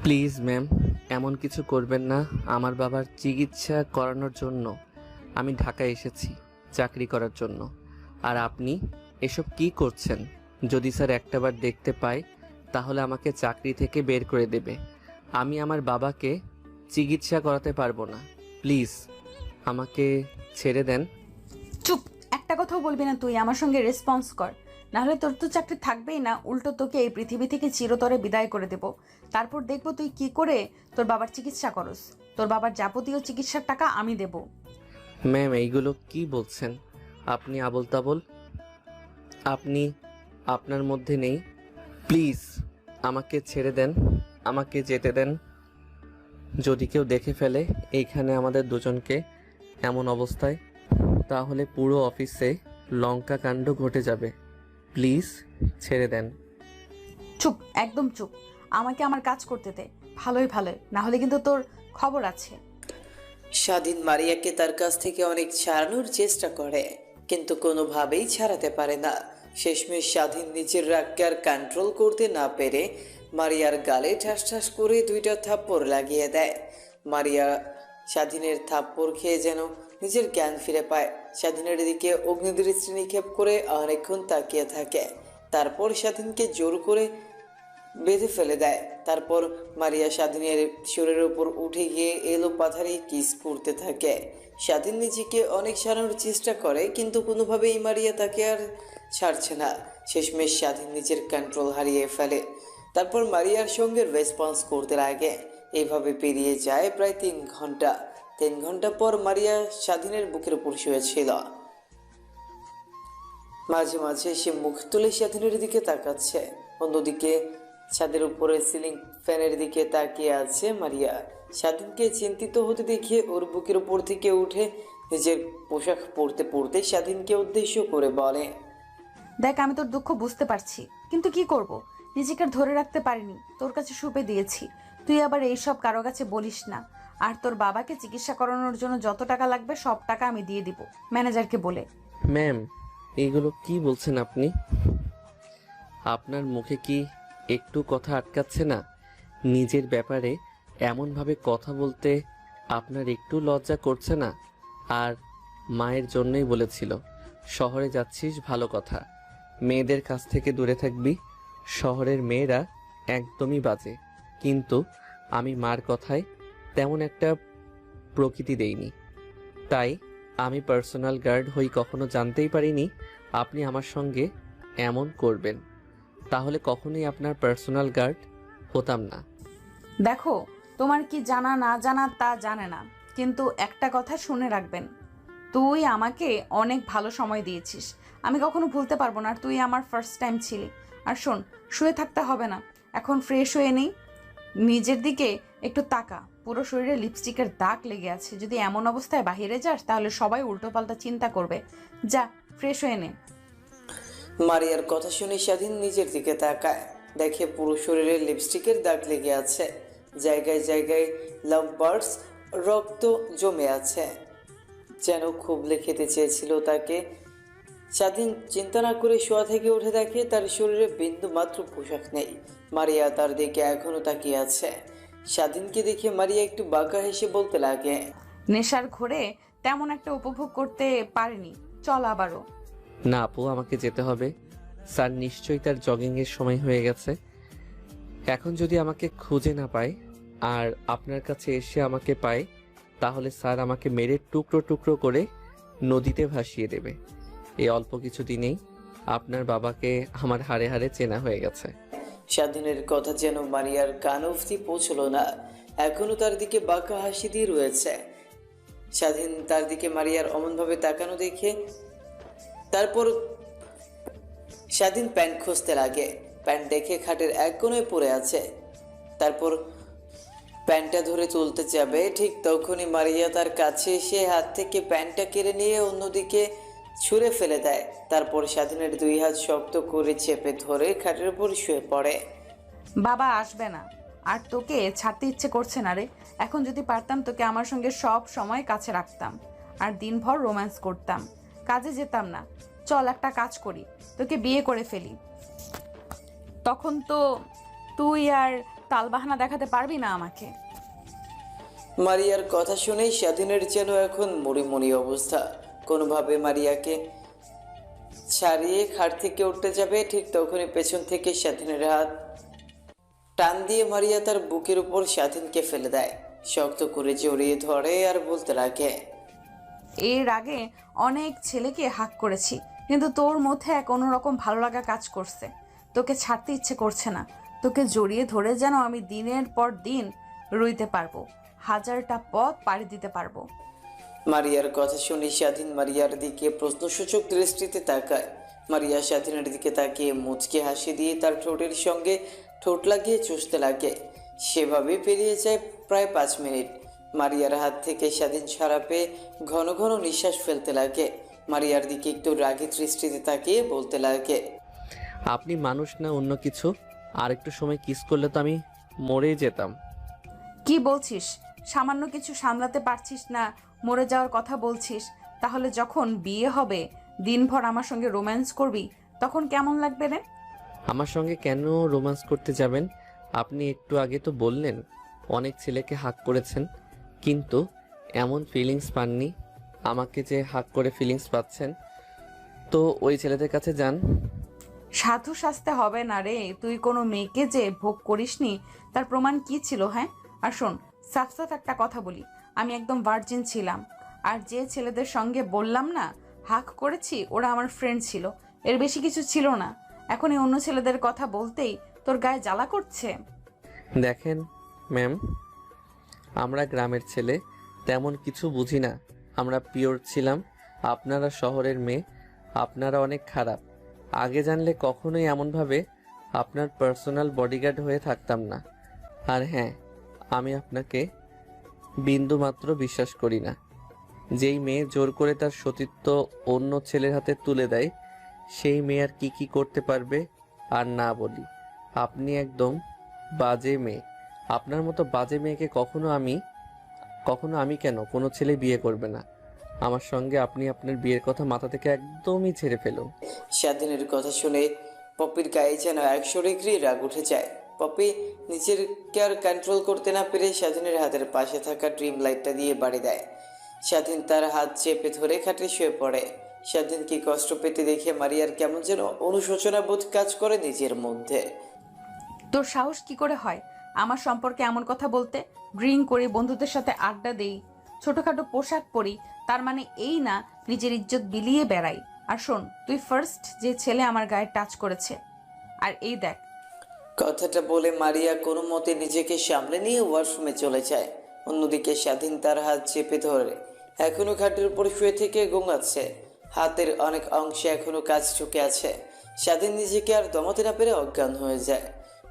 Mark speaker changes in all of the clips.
Speaker 1: Please ma'am, এমন কিছু করবেন না। আমার বাবার চিকিৎসা করানোর জন্য আমি ঢাকায় এসেছি চাকরি করার জন্য। আর আপনি এসব কি করছেন? যদি স্যার একটাবার দেখতে পায় তাহলে আমাকে চাকরি থেকে বের করে দেবে। আমি আমার বাবাকে চিকিৎসা করাতে পারবো না। প্লিজ আমাকে ছেড়ে দেন।
Speaker 2: চুপ! একটা কথাও বলবি না তুই। আমার সঙ্গে রেসপন্স কর, না হলে তোর তো চাকরি থাকবেই না, উল্টো তোকে এই পৃথিবী থেকে চিরতরে বিদায় করে দেব। তারপর দেখবো তুই কি করে তোর বাবার চিকিৎসা করস। তোর বাবার যাবতীয় চিকিৎসার টাকা আমি দেব।
Speaker 1: ম্যাম, এইগুলো কি বলছেন আপনি? আবোল তাবোল। আপনি আপনার মধ্যে নেই। প্লিজ আমাকে ছেড়ে দেন, আমাকে যেতে দেন। যদি কেউ দেখে ফেলে এইখানে আমাদের দুজনকে এমন অবস্থায়, তাহলে পুরো অফিসে লঙ্কা কাণ্ড ঘটে যাবে। প্লিজ ছেড়ে দেন।
Speaker 2: চুপ, একদম চুপ। আমাকে আমার কাজ করতে দে। ভালোই ভালোই, না হলে কিন্তু তোর খবর আছে।
Speaker 3: স্বাধীন মারিয়াকে তার কাছ থেকে অনেক ছাড়ানোর চেষ্টা করে, কিন্তু কোনোভাবেই ছাড়াতে পারে না। শেষমেশ স্বাধীন নিজের রাগকে আর কন্ট্রোল করতে না পেরে মারিয়ার গালে ঠাস ঠাস করে দুইটা থাপ্পড় লাগিয়ে দেয়। মারিয়া স্বাধীনের থাপ্পড় খেয়ে যেন নিজের জ্ঞান ফিরে পায়। স্বাধীনের দিকে অগ্নিদৃষ্টি নিক্ষেপ করে অনেকক্ষণ তাকিয়ে থাকে। তারপর স্বাধীনকে জোর করে বেঁধে ফেলে দেয়। তারপর মারিয়া স্বাধীনের শরীরের উপর উঠে গিয়ে এলো পাথারি কিস করতে থাকে। স্বাধীন নিজেকে অনেক সারানোর চেষ্টা করে, কিন্তু কোনোভাবেই মারিয়া তাকে আর ছাড়ছে না। শেষমেশ স্বাধীন নিজের কন্ট্রোল হারিয়ে ফেলে। তারপর মারিয়ার সঙ্গে রেসপন্স করতে লাগে। এইভাবে পেরিয়ে যায় প্রায় 3 ঘন্টা। 3 ঘন্টা পর মারিয়া স্বাধীনের বুকের উপর শুয়েছিল। মাঝে মাঝে সে মুখ তুলে স্বাধীনের দিকে তাকাচ্ছে। অন্যদিকে ছাদের উপরে সিলিং ফ্যানের দিকে তাকিয়ে আছে মারিয়া। স্বাধীনকে চিন্তিত হতে দেখে ওর বুকের উপর থেকে উঠে নিজের পোশাক পরতে পরতে স্বাধীনকে উদ্দেশ্য করে বলে,
Speaker 2: দেখ, আমি তোর দুঃখ বুঝতে পারছি, কিন্তু কি করব, নিজেকে আর ধরে রাখতে পারিনি, তোর কাছে সুপে দিয়েছি। তুই আবার এইসব কারো কাছে বলিস না। আর তোর বাবাকে চিকিৎসা করানোর জন্য যত টাকা লাগবে সব টাকা আমি দিয়ে দিব ম্যানেজারকে বলে।
Speaker 1: ম্যাম, এইগুলো কি বলছেন আপনি? আপনার মুখে কি একটু কথা আটকাচ্ছে না? নিজের ব্যাপারে এমনভাবে কথা বলতে আপনার একটু লজ্জা করছে না? আর মায়ের জন্যই বলেছিল শহরে যাচ্ছিস, ভালো কথা, মেয়েদের কাছ থেকে দূরে থাকবি। শহরের মেয়েরা একদমই বাজে। কিন্তু আমি মার কথায় তেমন একটা প্রকৃতি দেইনি, তাই আমি পার্সোনাল গার্ড হই কখনো জানতেই পারিনি আপনি আমার সঙ্গে এমন করবেন। তাহলে কখনোই আপনার পার্সোনাল গার্ড হতাম না।
Speaker 2: দেখো, তোমার কি জানা না জানা তা জানে না, কিন্তু একটা কথা শুনে রাখবেন, তুই আমাকে অনেক ভালো সময় দিয়েছিস, আমি কখনো ভুলতে পারবো না। আর তুই আমার ফার্স্ট টাইম ছিলি। আর শোন, শুয়ে থাকতে হবে না, এখন ফ্রেশ হয়ে নেই। নিজের দিকে একটু তাকা, পুরো শরীরে লিপস্টিকের দাগ লেগে আছে। যদি এমন অবস্থায় বাইরে যাস তাহলে সবাই উল্টোপাল্টা চিন্তা করবে। যা, ফ্রেশ হয়ে নে।
Speaker 3: মারিয়ার কথা শুনে স্বাধীন নিজের দিকে তাকায়, দেখে পুরো শরীরে লিপস্টিকের দাগ লেগে আছে। জায়গায় জায়গায় লাভ বার্ডস রক্ত জমে আছে, যেন খুবলে খেতে চেয়েছিল তাকে। স্বাধীন চিন্তা না করে শোয়া থেকে উঠে দেখে তার শরীরে বিন্দু মাত্র পোশাক নেই। মারিয়া তার দিকে এখনো তাকিয়ে আছে। স্বাধীনকে দেখে মারিয়া একটু বাঁকা হেসে বলতে লাগে,
Speaker 2: নেশার ঘোরে তেমন একটা উপভোগ করতে পারিনি, চল আবারও।
Speaker 1: না আপু, আমাকে যেতে হবে। স্যার নিশ্চয়ই তার জগিংয়ের সময় হয়ে গেছে। এখন যদি আমাকে খুঁজে না পায় আর আপনার কাছে এসে আমাকে পায়, তাহলে স্যার আমাকে মেরে টুকরো টুকরো করে নদীতে ভাসিয়ে দেবে। এই অল্প কিছু দিনেই আপনার বাবাকে আমার হাড়ে হাড়ে চেনা হয়ে গেছে।
Speaker 3: স্বাধীনের কথা যেন মারিয়ার কান অবধি পৌঁছলো না, এখনো তার দিকে বাঁকা হাসি দিয়ে রয়েছে। স্বাধীন তার দিকে মারিয়ার অমনভাবে তাকানো দেখে তারপর স্বাধীন প্যান্ট খুঁজতে লাগে। প্যান্ট দেখে খাটের এক কোণে পড়ে আছে। তারপর প্যান্টটা ধরে তুলতে যাবে, ঠিক তখনই মারিয়া তার কাছে এসে হাত থেকে প্যান্টটা কেড়ে নিয়ে অন্যদিকে ছুঁড়ে ফেলে দেয়। তারপর স্বাধীনের 2 হাত শক্ত করে চেপে ধরে খাটের উপর শুয়ে পড়ে।
Speaker 2: বাবা আসবে না, আর তোকে ছাড়তে ইচ্ছে করছে না রে। এখন যদি পারতাম তোকে আমার সঙ্গে সব সময় কাছে রাখতাম, আর দিনভর রোম্যান্স করতাম, কাজে যেতাম না। চল একটা কাজ করি, তোকে বিয়ে করে ফেলি। তখন তো তুই আর তালবাহানা দেখাতে পারবি না আমাকে।
Speaker 3: মারিয়ার কথা শুনেই স্বাধীনের যেন এখন মরিমরি অবস্থা। কোনোভাবে মারিয়াকে ছাড়িয়ে খাট থেকে উঠতে যাবে, ঠিক তখনই পেছন থেকে স্বাধীনের হাত টান দিয়ে মারিয়া তার বুকের উপর স্বাধীনকে ফেলে দেয়, শক্ত করে জড়িয়ে ধরে আর বলতে লাগে,
Speaker 2: এর আগে অনেক ছেলেকে হাক করেছি, কিন্তু তোর মধ্যে এক অন্যরকম ভালো লাগা কাজ করছে। তোকে ছাড়তে ইচ্ছে করছে না। তোকে জড়িয়ে ধরে যেন আমি দিনের পর দিন রইতে পারবো, হাজারটা পথ পাড়ি দিতে পারবো।
Speaker 3: মারিয়ার কথা শুনে স্বাধীন মারিয়ার দিকে প্রশ্নসূচক দৃষ্টিতে তাকায়। মারিয়া স্বাধীনের দিকে তাকিয়ে মুচকে হাসি দিয়ে তার ঠোঁটের সঙ্গে ঠোঁট লাগিয়ে চুষতে লাগে। সেভাবে পেরিয়ে যায় প্রায় 5 মিনিট। মারিয়ার হাত থেকে স্বাধীন ছাড়া পেয়ে ঘন ঘন নিঃশ্বাস ফেলতে লাগে। মারিয়ার দিকে একটু রাগী দৃষ্টিতে তাকিয়ে বলতে লাগে,
Speaker 1: আপনি মানুষ না অন্য কিছু? আর একটু সময় কিস করলে তো আমি মরেই যেতাম।
Speaker 2: কি বলছিস? সামান্য কিছু সামলাতে পারছিস না, মরে যাওয়ার কথা বলছিস? তাহলে যখন বিয়ে হবে, দিনভর আমার সঙ্গে রোম্যান্স করবি, তখন কেমন লাগবে রে?
Speaker 1: আমার সঙ্গে কেন রোম্যান্স করতে যাবেন? আপনি একটু আগে তো বললেন অনেক ছেলেকে হাক করেছেন, কিন্তু এমন ফিলিংস পাননি। আমাকে যে হাক করে ফিলিংস পাচ্ছেন, তো ওই ছেলেদের কাছে যান।
Speaker 2: সাধু সাজতে হবে না রে। তুই কোনো মেয়েকে যে ভোগ করিসনি তার প্রমাণ কি ছিল? হ্যাঁ, আর শোন, সাফ সাফ একটা কথা বলি, আমি একদম ভার্জিন ছিলাম। আর যে ছেলেদের সঙ্গে বললাম না হাক করেছি, ওরা আমার ফ্রেন্ড ছিল, এর বেশি কিছু ছিল না। এখন এই অন্য ছেলেদের কথা বলতেই তোর গায়ে জ্বালা করছে?
Speaker 1: দেখেন ম্যাম, আমরা গ্রামের ছেলে, তেমন কিছু বুঝি না। আমরা পিওর ছিলাম। আপনারা শহরের মেয়ে, আপনারা অনেক খারাপ। আগে জানলে কখনোই এমনভাবে আপনার পার্সোনাল বডিগার্ড হয়ে থাকতাম না। আর হ্যাঁ, আমি আপনাকে বিন্দুমাত্র বিশ্বাস করি না। যেই মেয়ে জোর করে তার সতীত্ব অন্য ছেলের হাতে তুলে দেয়, সেই মেয়ে আর কি করতে পারবে? আর না বলি, আপনি একদম বাজে মেয়ে। আপনার মতো বাজে মেয়েকে কখনো আমি কেন, কোনো ছেলে বিয়ে করবে না। আমার সঙ্গে আপনি আপনার বিয়ের কথা মাথা থেকে একদমই ছেড়ে ফেলুন।
Speaker 3: স্বাধীনের কথা শুনে পপির গায়ে যেন 100 ডিগ্রি রাগ উঠে যায়। পপি নিজেকে আর কন্ট্রোল করতে না পেরে স্বাধীনের হাতের পাশে থাকা ড্রিম লাইটটা দিয়ে বাড়ি দেয়। স্বাধীন তার হাত চেপে ধরে খাটে শুয়ে পড়ে। স্বাধীনকে কষ্ট পেতে দেখে মারিয়ার কেমন যেন অনুশোচনা বোধ কাজ করে নিজের মধ্যে।
Speaker 2: তোর সাহস কি করে হয় আমার সম্পর্কে এমন কথা বলতে? ড্রিঙ্ক করি, বন্ধুদের সাথে আড্ডা দেই, ছোটখাটো পোশাক পরি, তার মানে এই না নিজের ইজ্জত বিলিয়ে বেড়াই। আর শোন, তুই ফার্স্ট যে ছেলে আমার গায়ে টাচ করেছে। আর এই দেখ।
Speaker 3: কথাটা বলে মারিয়া কোনো মতে নিজেকে সামলে নিয়ে ওয়াশরুমে চলে যায়। অন্যদিকে স্বাধীন তার হাত চেপে ধরে এখনো খাটের উপর শুয়ে থেকে গোঙাচ্ছে। হাতের অনেক অংশে এখনো কাজ ঢুকে আছে। স্বাধীন নিজেকে আর দমাতে না পেরে অজ্ঞান হয়ে যায়।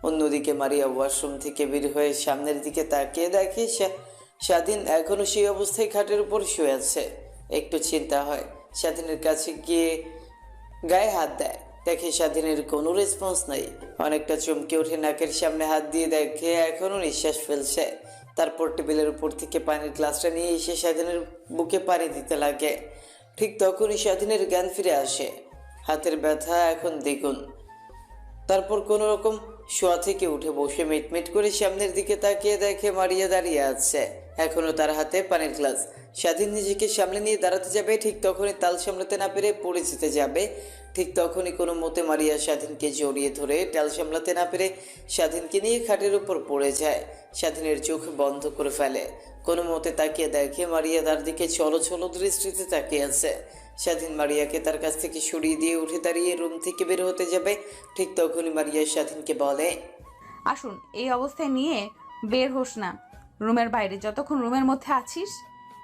Speaker 3: অন্যদিকে মারিয়া ওয়াশরুম থেকে বের হয়ে সামনের দিকে তাকিয়ে দেখে স্বাধীন এখনো সেই অবস্থায় খাটের উপর শুয়ে আছে। একটু চিন্তা হয়, স্বাধীনের কাছে গিয়ে গায়ে হাত দেয়, দেখে স্বাধীনের কোনো রেসপন্স নাই। অনেকটা চমকে উঠে নাকের সামনে হাত দিয়ে দেখে এখনো নিঃশ্বাস ফেলছে। তারপর টেবিলের উপর থেকে পানির গ্লাসটা নিয়ে এসে স্বাধীনের বুকে পানি দিতে লাগে। ঠিক তখনই স্বাধীনের জ্ঞান ফিরে আসে। হাতের ব্যথা এখন দ্বিগুণ। তারপর কোনো রকম শোয়া থেকে উঠে বসে মিটমিট করে সামনের দিকে তাকিয়ে দেখে মারিয়া দাঁড়িয়ে আছে, এখনো তার হাতে পানির গ্লাস। স্বাধীন নিজেকে সামনে নিয়ে দাঁড়াতে যাবে, ঠিক তখনই তাল সামলাতে না পেরে পড়ে যেতে যাবে। ঠিক তখনই কোনো মতে মারিয়া স্বাধীনকে জড়িয়ে ধরে টাল সামলাতে না পেরে স্বাধীনকে নিয়ে খাটের উপর পড়ে যায়। স্বাধীনের চোখ বন্ধ করে ফেলে। কোনো মতে তাকিয়ে দেখে মারিয়া তার দিকে ছলো ছলো দৃষ্টিতে তাকিয়ে আছে। স্বাধীন মারিয়াকে তার কাছ থেকে সরিয়ে দিয়ে উঠে দাঁড়িয়ে রুম থেকে বের হতে যাবে। ঠিক তখনই মারিয়া স্বাধীনকে বলে,
Speaker 2: আসুন, এই অবস্থায় নিয়ে বের হোস না রুমের বাইরে। যতক্ষণ রুমের মধ্যে আছিস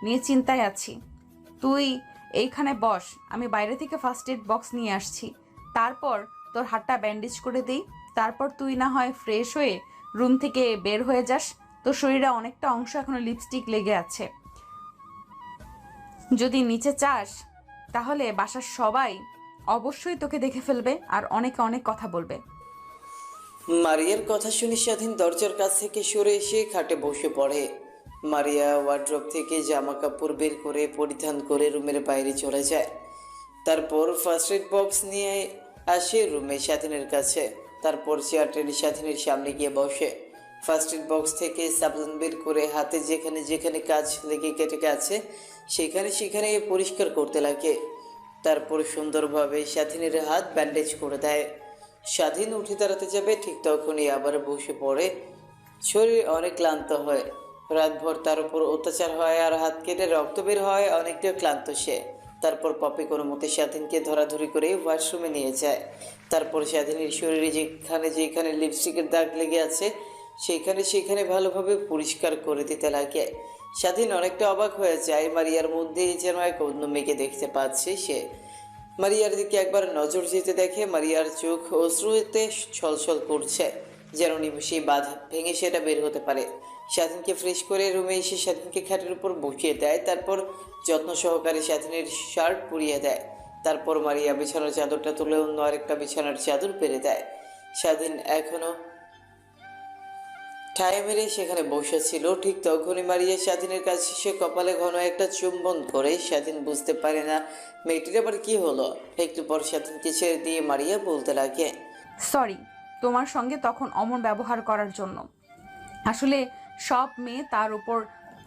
Speaker 2: নিয়ে চিন্তায় আছি। তুই এইখানে বস, আমি বাইরে থেকে ফার্স্ট এড বক্স নিয়ে আসছি। তারপর তোর হাতটা ব্যান্ডেজ করে দিই। তারপর তুই না হয় ফ্রেশ হয়ে রুম থেকে বের হয়ে যাস। তোর শরীরে অনেকটা অংশ এখনো লিপস্টিক লেগে আছে। যদি নিচে চাস তাহলে বাসার সবাই অবশ্যই তোকে দেখে ফেলবে আর অনেকে অনেক কথা বলবে।
Speaker 3: মারিয়ার কথা শুনে স্বাধীন দরজার কাছ থেকে সরে এসে খাটে বসে পড়ে। মারিয়া ওয়ার্ড্রপ থেকে জামা কাপড় বের করে পরিধান করে রুমের বাইরে চলে যায়। তারপর ফার্স্ট এড বক্স নিয়ে আসে রুমে স্বাধীনের কাছে। তারপর চেয়ার টেনে স্বাধীনের সামনে গিয়ে বসে। ফার্স্ট এড বক্স থেকে সাবলান বের করে হাতে যেখানে যেখানে কাজ লেগে কেটে গেছে সেখানে সেখানে পরিষ্কার করতে লাগে। তারপর সুন্দরভাবে স্বাধীনের হাত ব্যান্ডেজ করে দেয়। স্বাধীন উঠে দাঁড়াতে যাবে, ঠিক তখনই আবার বসে পড়ে। শরীর অনেক ক্লান্ত হয়, রাতভর তার উপর অত্যাচার হয় আর হাত কেটে রক্ত বের হয়, অনেকটা ক্লান্ত সে। তারপর পপি কোনো মতে স্বাধীনকে ধরাধরি করে ওয়াশরুমে নিয়ে যায়। তারপর স্বাধীনের শরীরে যেখানে যেখানে লিপস্টিকের দাগ লেগে আছে সেখানে সেখানে ভালোভাবে পরিষ্কার করে দিতে লাগে। স্বাধীন অনেকটা অবাক হয়ে যায়, মারিয়ার মধ্যে যেন এক অন্য মেয়েকে দেখতে পাচ্ছে সে। মারিয়ার দিকে একবার নজর যেতে দেখে মারিয়ার চোখ অশ্রুতে ছলছল করছে, যেন নিমেষেই বাঁধ ভেঙে সেটা বের হতে পারে। স্বাধীনকে ফ্রেশ করে রুমে এসে স্বাধীনকে খাটের উপর বসিয়ে দেয়, তারপর যত্ন সহকারে স্বাধীনের শার্ট পরিয়ে দেয়। তারপর মারিয়া বিছানার চাদরটা তুলে অন্য আরেকটা বিছানার চাদর পেরে দেয়। স্বাধীন এখনো ঠায় মেরে সেখানে বসেছিল, ঠিক তখনই মারিয়া স্বাধীনের কাছে সে কপালে ঘন একটা চুম্বন করে। স্বাধীন বুঝতে পারে না মেয়েটির আবার কি হলো। একটু পর স্বাধীনকে ছেড়ে দিয়ে মারিয়া বলতে লাগে,
Speaker 2: সরি তোমার সঙ্গে তখন অমন ব্যবহার করার জন্য। আসলে সব মেয়ে তার উপর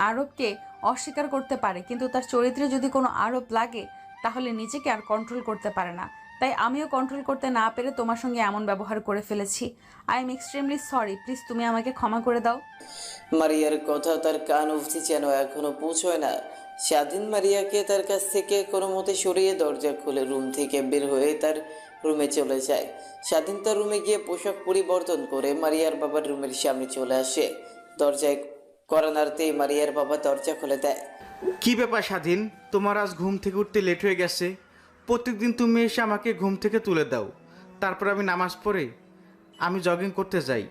Speaker 2: আরোপকে অস্বীকার করতে পারে, কিন্তু তার চরিত্রে যদি কোনো আরোপ লাগে তাহলে নিজেকে আর কন্ট্রোল করতে পারে না। তাই আমিও কন্ট্রোল করতে না পেরে তোমার সঙ্গে এমন ব্যবহার করে ফেলেছি। I am extremely sorry, please তুমি আমাকে ক্ষমা করে দাও।
Speaker 3: মারিয়ার কথা তার কান অবধি যেন এখনো পৌঁছয় না। স্বাধীন মারিয়াকে তার কাছ থেকে কোনো মতে সরিয়ে দরজা খুলে রুম থেকে বের হয়ে তার রুমে চলে যায়। স্বাধীন তার রুমে গিয়ে পোশাক পরিবর্তন করে মারিয়ার বাবার রুমের সামনে চলে আসে। দরজায় কড়া নাড়তেই মারিয়ার বাবা দরজা খুলে দেয়।
Speaker 4: কি ব্যাপার স্বাধীন, তোমার আজ ঘুম থেকে উঠতে লেট হয়ে গেছে? প্রত্যেকদিন তুমি এসে আমাকে ঘুম থেকে তুলে দাও, তারপর আমি নামাজ পড়ে আমি জগিং করতে যাই,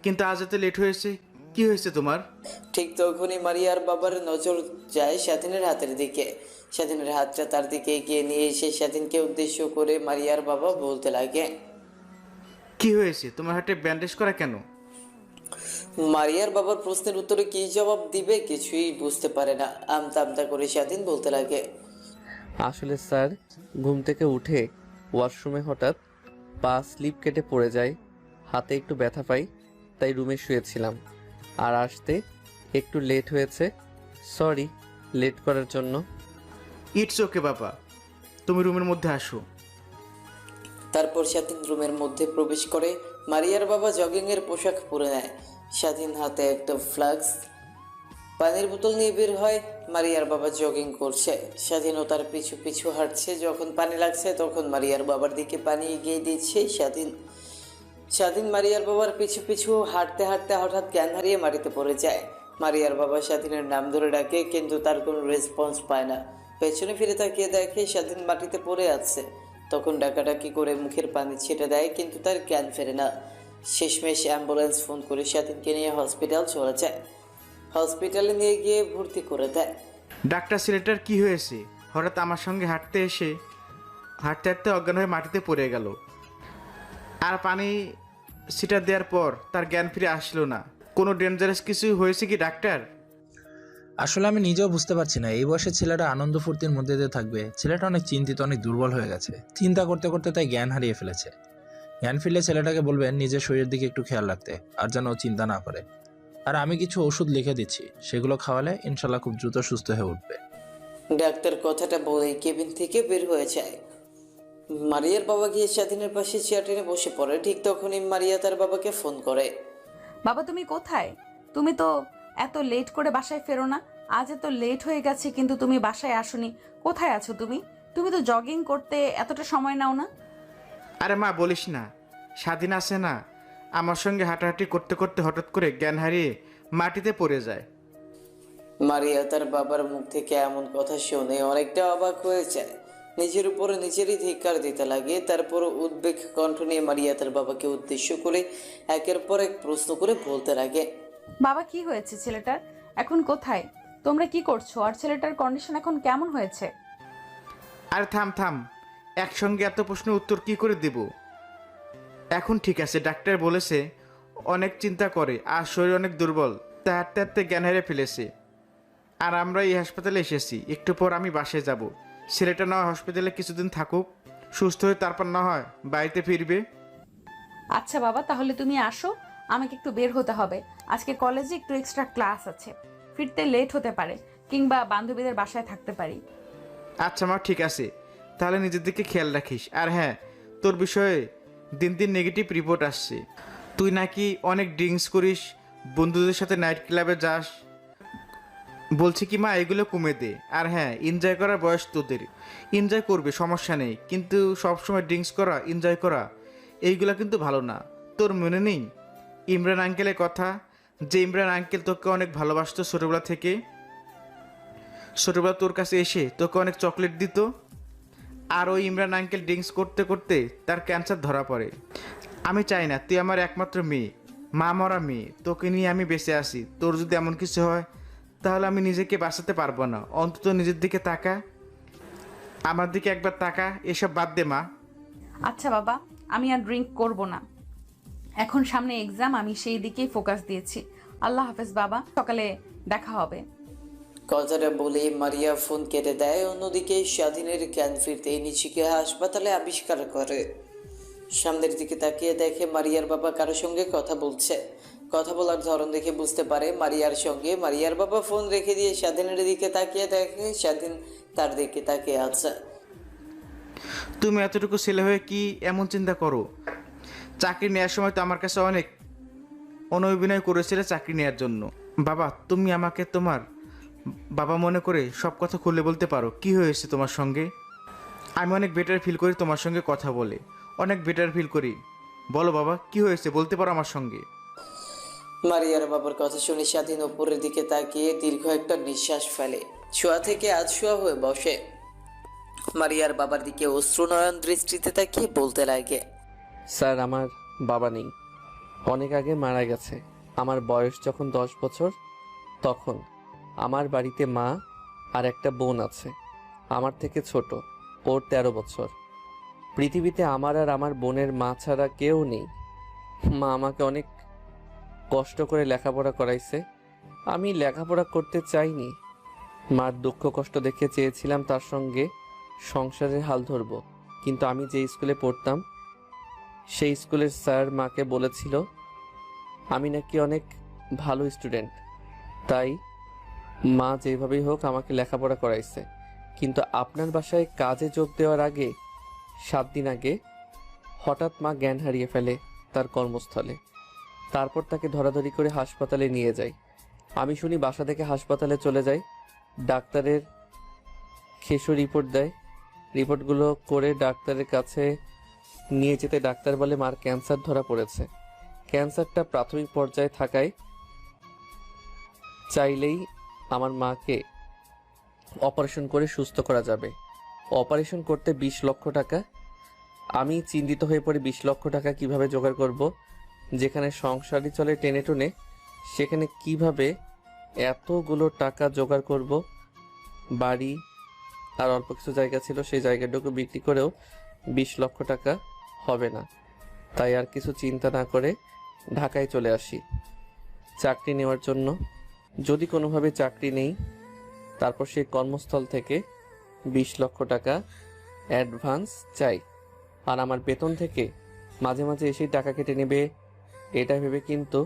Speaker 4: কিন্তু আজ এত লেট হয়েছে, কি হয়েছে তোমার?
Speaker 3: ঠিক তখনই মারিয়ার বাবার নজর যায় স্বাধীনের হাতের দিকে। স্বাধীনের হাতটা তার দিকে এগিয়ে নিয়ে এসে স্বাধীনকে উদ্দেশ্য করে মারিয়ার বাবা বলতে লাগে,
Speaker 4: কি হয়েছে, তোমার হাতে ব্যান্ডেজ করা কেন?
Speaker 3: মারিয়ার বাবার প্রশ্নের উত্তরে কি জবাব দিবে কিছুই বুঝতে পারে না। আমতা আমতা করে স্বাধীন বলতে লাগে,
Speaker 1: আসলে স্যার, ঘুম থেকে উঠে ওয়াশরুমে হঠাৎ পা স্লিপ কেটে পড়ে যায়, হাতে একটু ব্যথা পাই, তাই রুমে শুয়েছিলাম। আর আসতে একটু লেট হয়েছে, সরি লেট করার জন্য।
Speaker 4: ইটস ওকে বাবা, তুমি রুমের মধ্যে আসো।
Speaker 3: তারপর স্বাধীন রুমের মধ্যে প্রবেশ করে। মারিয়ার বাবা জগিং এর পোশাক পরে নেয়। স্বাধীন হাতে একটা ফ্লাক্স পানির বোতল নিয়ে বের হয়। মারিয়ার বাবা জগিং করছে, স্বাধীনও তার পিছু পিছু হাঁটছে। যখন পানি লাগছে তখন মারিয়ার বাবার দিকে পানি এগিয়ে দিচ্ছে স্বাধীন। স্বাধীন মারিয়ার বাবার পিছু পিছু হাঁটতে হাঁটতে হঠাৎ জ্ঞান হারিয়ে মাটিতে পড়ে যায়। মারিয়ার বাবা স্বাধীনের নাম ধরে ডাকে, কিন্তু তার কোনো রেসপন্স পায় না। পেছনে ফিরে তাকিয়ে দেখে স্বাধীন মাটিতে পড়ে আছে। তখন ডাকাডাকি করে মুখের পানি ছেটে দেয়, কিন্তু তার জ্ঞান ফেরে না। শেষমেশ অ্যাম্বুলেন্স ফোন করে স্বাধীনকে নিয়ে হসপিটাল চলে যায়। হসপিটালে নিয়ে গিয়ে ভর্তি করে দেয়।
Speaker 4: ডাক্তার, ছেলেটার কি হয়েছে? হঠাৎ আমার সঙ্গে হাঁটতে এসে হাঁটতে হাঁটতে অজ্ঞান হয়ে মাটিতে পড়ে গেল, আর পানি সিটা দেওয়ার পর তার জ্ঞান ফিরে আসলো না। কোনো ডেঞ্জারাস কিছু হয়েছে কি ডাক্তার?
Speaker 5: আসলে আমি নিজেও বুঝতে পারছি না, এই বয়সে ছেলেটা আনন্দ ফুর্তির মধ্যে দিয়ে থাকবে। ছেলেটা অনেক চিন্তিত, অনেক দুর্বল হয়ে গেছে। চিন্তা করতে করতে তাই জ্ঞান হারিয়ে ফেলেছে। জ্ঞান ফিরলে ছেলেটাকে বলবেন নিজের শরীরের দিকে একটু খেয়াল রাখতে, আর যেন ও চিন্তা না করে। আর আমি কিছু ওষুধ লিখে দিচ্ছি, সেগুলো খাওয়ালে ইনশাল্লাহ খুব দ্রুত সুস্থ হয়ে উঠবে।
Speaker 3: ডাক্তার কথাটা বলে কেবিন থেকে বের হয়ে যায়। মারিয়ার বাবা গিয়ে স্বাধীনের পাশে চেয়ার টেনে বসে পড়ে। ঠিক তখনই মারিয়া তার বাবাকে ফোন করে।
Speaker 2: বাবা তুমি কোথায়? তুমি তো এত লেট করে বাসায় ফেরো না। আজ এত লেট হয়ে গেছে কিন্তু তুমি বাসায় আসোনি। কোথায় আছো তুমি? তুমি তো জগিং করতে এতটা সময় নাও না।
Speaker 4: আরে মা, বলিস না, স্বাধীন আছে না, আমার সঙ্গে হাঁটাহাঁটি করতে করতে হঠাৎ করে জ্ঞান হারিয়ে মাটিতে পড়ে যায়।
Speaker 3: মারিয়া তার বাবার মুখ থেকে এমন কথা শুনে অনেকটা অবাক হয়ে যায়। নিজের উপরে নিজেরই ধিক্কার দিতে লাগে। তারপর উদ্বেগ কণ্ঠ নিয়ে মারিয়া তার বাবাকে উদ্দেশ্য করে একের পর এক প্রশ্ন করে বলতে লাগে,
Speaker 2: বাবা কি হয়েছে ছেলেটার? এখন কোথায়? তোমরা কি করছো? আর ছেলেটার কন্ডিশন এখন কেমন হয়েছে?
Speaker 4: আরে থাম থাম, একসঙ্গে এত প্রশ্নের উত্তর কি করে দেব? এখন ঠিক আছে, ডাক্তার বলেছে অনেক চিন্তা করে আর শরীর অনেক দুর্বল, তাই হাঁটতে হাঁটতে জ্ঞান হারিয়ে ফেলেছে। আর আমরা এই হাসপাতালে এসেছি, একটু পর আমি বাসায় যাব। ছেলেটা না হয় হসপিটালে কিছুদিন থাকুক, সুস্থ হয়ে তারপর না হয় বাড়িতে ফিরবে।
Speaker 2: আচ্ছা বাবা, তাহলে তুমি আসো, আমাকে একটু বের হতে হবে। আজকে কলেজে একটু এক্সট্রা ক্লাস আছে, ফিরতে লেট হতে পারে, কিংবা বান্ধবীদের বাসায় থাকতে পারি।
Speaker 4: আচ্ছা মা, ঠিক আছে, তাহলে নিজের দিকে খেয়াল রাখিস। আর হ্যাঁ, তোর বিষয়ে দিন দিন নেগেটিভ রিপোর্ট আসছে। তুই নাকি অনেক ড্রিঙ্কস করিস, বন্ধুদের সাথে নাইট ক্লাবে যাস। বলছি কি মা, এগুলো কমে দে। আর হ্যাঁ, এনজয় করার বয়স তোদের, এনজয় করবে, সমস্যা নেই, কিন্তু সবসময় ড্রিঙ্কস করা, এনজয় করা এইগুলো কিন্তু ভালো না। তোর মনে নেই ইমরান আঙ্কেলের কথা, যে ইমরান আঙ্কেল তোকে অনেক ভালোবাসতো ছোটোবেলা থেকে, ছোটোবেলা তোর কাছে এসে তোকে অনেক চকলেট দিত। আর ওই ইমরান আঙ্কেল ড্রিঙ্কস করতে করতে তার ক্যান্সার ধরা পড়ে। আমি চাই না, তুই আমার একমাত্র মেয়ে, মা মরা মেয়ে, তোকে নিয়ে আমি বেঁচে আসি। তোর যদি এমন কিছু হয় তাহলে আমি নিজেকে বাঁচাতে পারবো না। অন্তত নিজের দিকে তাকা, আমার দিকে একবার তাকা। এসব বাদ দে মা।
Speaker 2: আচ্ছা বাবা, আমি আর ড্রিঙ্ক করব না। এখন সামনে এক্সাম, আমি সেই দিকেই ফোকাস দিয়েছি। আল্লাহ হাফেজ বাবা, সকালে দেখা হবে।
Speaker 3: কথাটা বলে মারিয়া ফোন কেটে দেয়। অন্যদিকে স্বাধীনের জ্ঞান ফিরতেই নিজেকে হাসপাতালে আবিষ্কার করে। সামনের দিকে তাকিয়ে দেখে মারিয়ার বাবা কারোর সঙ্গে কথা বলছে। কথা বলার ধরন দেখে বুঝতে পারে মারিয়ার সঙ্গে। মারিয়ার বাবা ফোন রেখে দিয়ে স্বাধীনের দিকে তাকিয়ে দেখে স্বাধীন তার দিকে তাকিয়ে আছে।
Speaker 4: তুমি এতটুকু ছেলে হয়ে কি এমন চিন্তা করো? চাকরি নেওয়ার সময় তো আমার কাছে অনেক অনভিনয় করেছিলে চাকরি নেওয়ার জন্য। বাবা, তুমি আমাকে তোমার বাবা মনে করে সব কথা খুলে বলতে পারো। কি হয়েছে তোমার সঙ্গে? আমি অনেক বেটার ফিল করি তোমার সঙ্গে কথা বলে, অনেক বেটার ফিল করি। বলো বাবা, কি হয়েছে বলতে পারো আমার সঙ্গে।
Speaker 3: মারিয়ার বাবার কথা শুনে স্বাধীন উপরের দিকে তাকিয়ে দীর্ঘ একটা নিঃশ্বাস ফেলে। শোয়া থেকে শোয়া হয়ে বসে। মারিয়ার বাবার দিকে অশ্রুনয়ন দৃষ্টিতে তাকিয়ে বলতে লাগে,
Speaker 1: স্যার, আমার বাবা নেই, অনেক আগে মারা গেছে। আমার বয়স যখন 10 বছর, তখন আমার বাড়িতে মা আর একটা বোন আছে, আমার থেকে ছোট, ওর 13 বছর। পৃথিবীতে আমার আর আমার বোনের মা ছাড়া কেউ নেই। মা আমাকে অনেক কষ্ট করে লেখাপড়া করাইছে। আমি লেখাপড়া করতে চাইনি। মার দুঃখ কষ্ট দেখে চেয়েছিলাম তার সঙ্গে সংসারের হাল ধরব, কিন্তু আমি যে স্কুলে পড়তাম সেই স্কুলের স্যার মাকে বলেছিল আমি নাকি অনেক ভালো স্টুডেন্ট, তাই মা যেভাবেই হোক আমাকে লেখাপড়া করাইছে। কিন্তু আপনার বাসায় কাজে যোগ দেওয়ার আগে 7 দিন আগে হঠাৎ মা জ্ঞান হারিয়ে ফেলে তার কর্মস্থলে। তারপর তাকে ধরাধরি করে হাসপাতালে নিয়ে যায়। আমি শুনি বাসা থেকে হাসপাতালে চলে যাই। ডাক্তারের খেসো রিপোর্ট দেয়। রিপোর্টগুলো করে ডাক্তারের কাছে নিয়ে যেতে ডাক্তার বলে মার ক্যান্সার ধরা পড়েছে। ক্যান্সারটা প্রাথমিক পর্যায়ে থাকায় চাইলেই আমার মাকে অপারেশন করে সুস্থ করা যাবে। অপারেশন করতে 20 লক্ষ টাকা। আমি চিন্তিত হয়ে পড়ি 20 লক্ষ টাকা কিভাবে জোগাড় করব। যেখানে সংসারই চলে টেনে টুনে, সেখানে কিভাবে এতগুলো টাকা জোগাড় করব। বাড়ি আর অল্প কিছু জায়গা ছিল, সেই জায়গাটুকু বিক্রি করেও 20 লক্ষ টাকা হবে না। তাই আর কিছু চিন্তা না করে ঢাকায় চলে আসি চাকরি নেওয়ার জন্য। যদি কোনোভাবে চাকরি নেই, তারপর সেই কর্মস্থল থেকে 20 লক্ষ টাকা অ্যাডভান্স চাই। আর আমার বেতন থেকে মাঝে মাঝে এসেই টাকা কেটে নেবে, এটা ভেবে কিন্তু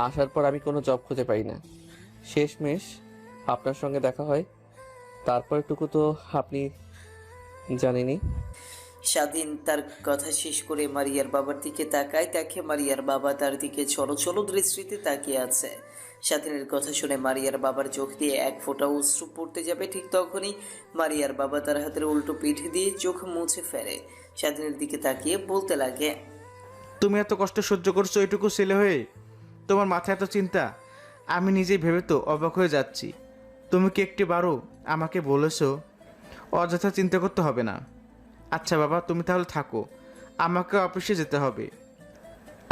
Speaker 1: আসার পর আমি কোনো জব খুঁজে পাই না। শেষমেশ আপনার সঙ্গে দেখা হয়, তারপরটুকু তো আপনি জানেনই।
Speaker 3: স্বাধীন তার কথা শেষ করে মারিয়ার বাবার দিকে তাকায়। দেখে মারিয়ার বাবা তার দিকে ছলো ছলো দৃষ্টিতে তাকিয়ে আছে। স্বাধীনের কথা শুনে মারিয়ার বাবার চোখ দিয়ে এক ফোঁটা অশ্রু পড়তে যাবে, ঠিক তখনই মারিয়ার বাবা তার হাতের উল্টো পিঠ দিয়ে চোখ মুছে ফেলে। স্বাধীনের দিকে তাকিয়ে বলতে লাগে,
Speaker 4: তুমি এত কষ্ট সহ্য করছো এটুকু ছেলে হয়ে, তোমার মাথায় এত চিন্তা, আমি নিজেই ভেবে তো অবাক হয়ে যাচ্ছি। তুমি কি একটি বারো আমাকে বলেছো অযথা চিন্তা করতে হবে না? আচ্ছা বাবা, তুমি তাহলে থাকো, আমাকে অফিসে যেতে হবে।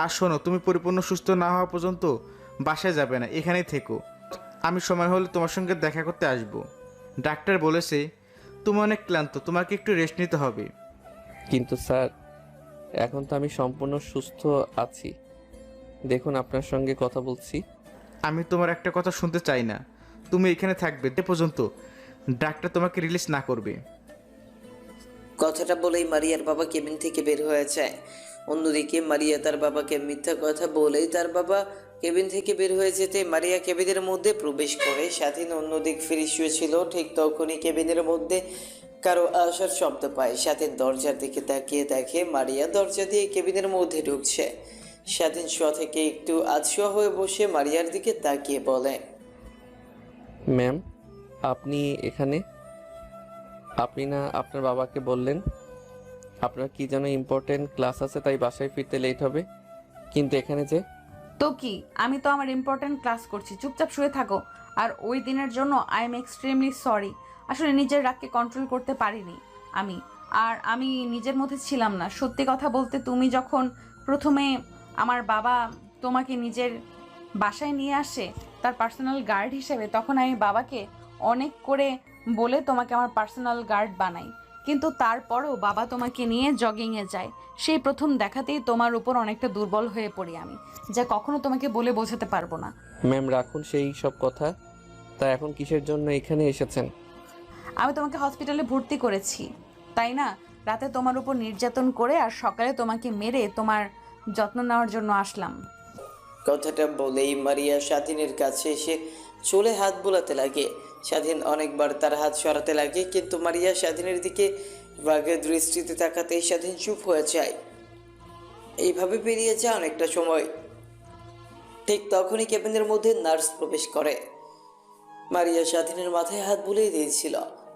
Speaker 4: আর শোনো, তুমি পরিপূর্ণ সুস্থ না হওয়া পর্যন্ত বাসায় যাবে না, এখানেই থেকো। আমি সময় হলে তোমার সঙ্গে দেখা করতে আসব। ডাক্তার বলেছে তুমি অনেক ক্লান্ত, তোমাকে একটু রেস্ট নিতে হবে।
Speaker 1: কিন্তু স্যার, এখন তো আমি সম্পূর্ণ সুস্থ আছি। দেখুন, আপনার সঙ্গে কথা বলছি।
Speaker 4: আমি তোমার একটা কথা শুনতে চাই না। তুমি এখানে থাকবে যে পর্যন্ত ডাক্তার তোমাকে রিলিজ না করবে।
Speaker 3: কথাটা বলেই মারিয়ার বাবা কেবিন থেকে বের হয়ে যায়। অন্যদিকে মারিয়া তার বাবাকে মিথ্যা কথা বলেই তার বাবা কেবিন থেকে বের হয়ে যেতে মারিয়া কেবিনের মধ্যে প্রবেশ করে। স্বাধীন অন্যদিক ফিরে শুয়েছিল। ঠিক তখনই কেবিনের মধ্যে কারো আসার শব্দ পায়। স্বাধীন দরজার দিকে তাকিয়ে দেখে মারিয়া দরজা দিয়ে কেবিনের মধ্যে ঢুকছে। স্বাধীন শোয়া থেকে একটু আধশোয়া হয়ে বসে মারিয়ার দিকে তাকিয়ে বলে,
Speaker 1: ম্যাম, আপনি এখানে? আপনি না আপনার বাবাকে বললেন আপনার কি যেন ইম্পর্টেন্ট ক্লাস আছে, তাই বাসায় ফিরতে লেট হবে, কিন্তু এখানে যে?
Speaker 2: তো কি, আমি তো আমার ইম্পর্ট্যান্ট ক্লাস করছি, চুপচাপ শুয়ে থাকো। আর ওই দিনের জন্য আই এম এক্সট্রিমলি সরি। আসলে নিজের রাগকে কন্ট্রোল করতে পারিনি আমি নিজের মধ্যে ছিলাম না। সত্যি কথা বলতে, তুমি যখন প্রথমে আমার বাবা তোমাকে নিজের বাসায় নিয়ে আসে তার পার্সোনাল গার্ড হিসেবে, তখন আমি বাবাকে অনেক করে বলে তোমাকে আমার পার্সোনাল গার্ড বানাই। কিন্তু তারপরও বাবা তোমাকে নিয়ে জগিংয়ে যায়। সেই প্রথম দেখাতেই তোমার উপর অনেকটা দুর্বল হয়ে পড়ি আমি, যা কখনো তোমাকে বলে বোঝাতে পারবো না।
Speaker 1: ম্যাম, রাখুন সেই সব কথা। তা এখন কিসের জন্য এখানে এসেছেন?
Speaker 2: আমি তোমাকে হসপিটালে ভর্তি করেছি, তাই না? রাতে তোমার উপর নির্যাতন করে আর সকালে তোমাকে মেরে তোমার যত্ন নেওয়ার জন্য আসলাম।
Speaker 3: কথাটা বলেই মারিয়া স্বাধীনের কাছে এসে চুলে হাত বোলাতে লাগে। স্বাধীন অনেকবার তার হাত সরাতে লাগে, কিন্তু মারিয়া স্বাধীনের দিকে রাগের দৃষ্টিতে তাকাতেই স্বাধীন চুপ হয়ে যায়। এইভাবে পেরিয়ে যায় অনেকটা সময়। ঠিক তখনই কেবিনের মধ্যে নার্স প্রবেশ করে। মারিয়া স্বাধীনের মাথায় হাত বুলিয়ে দিয়েছিল।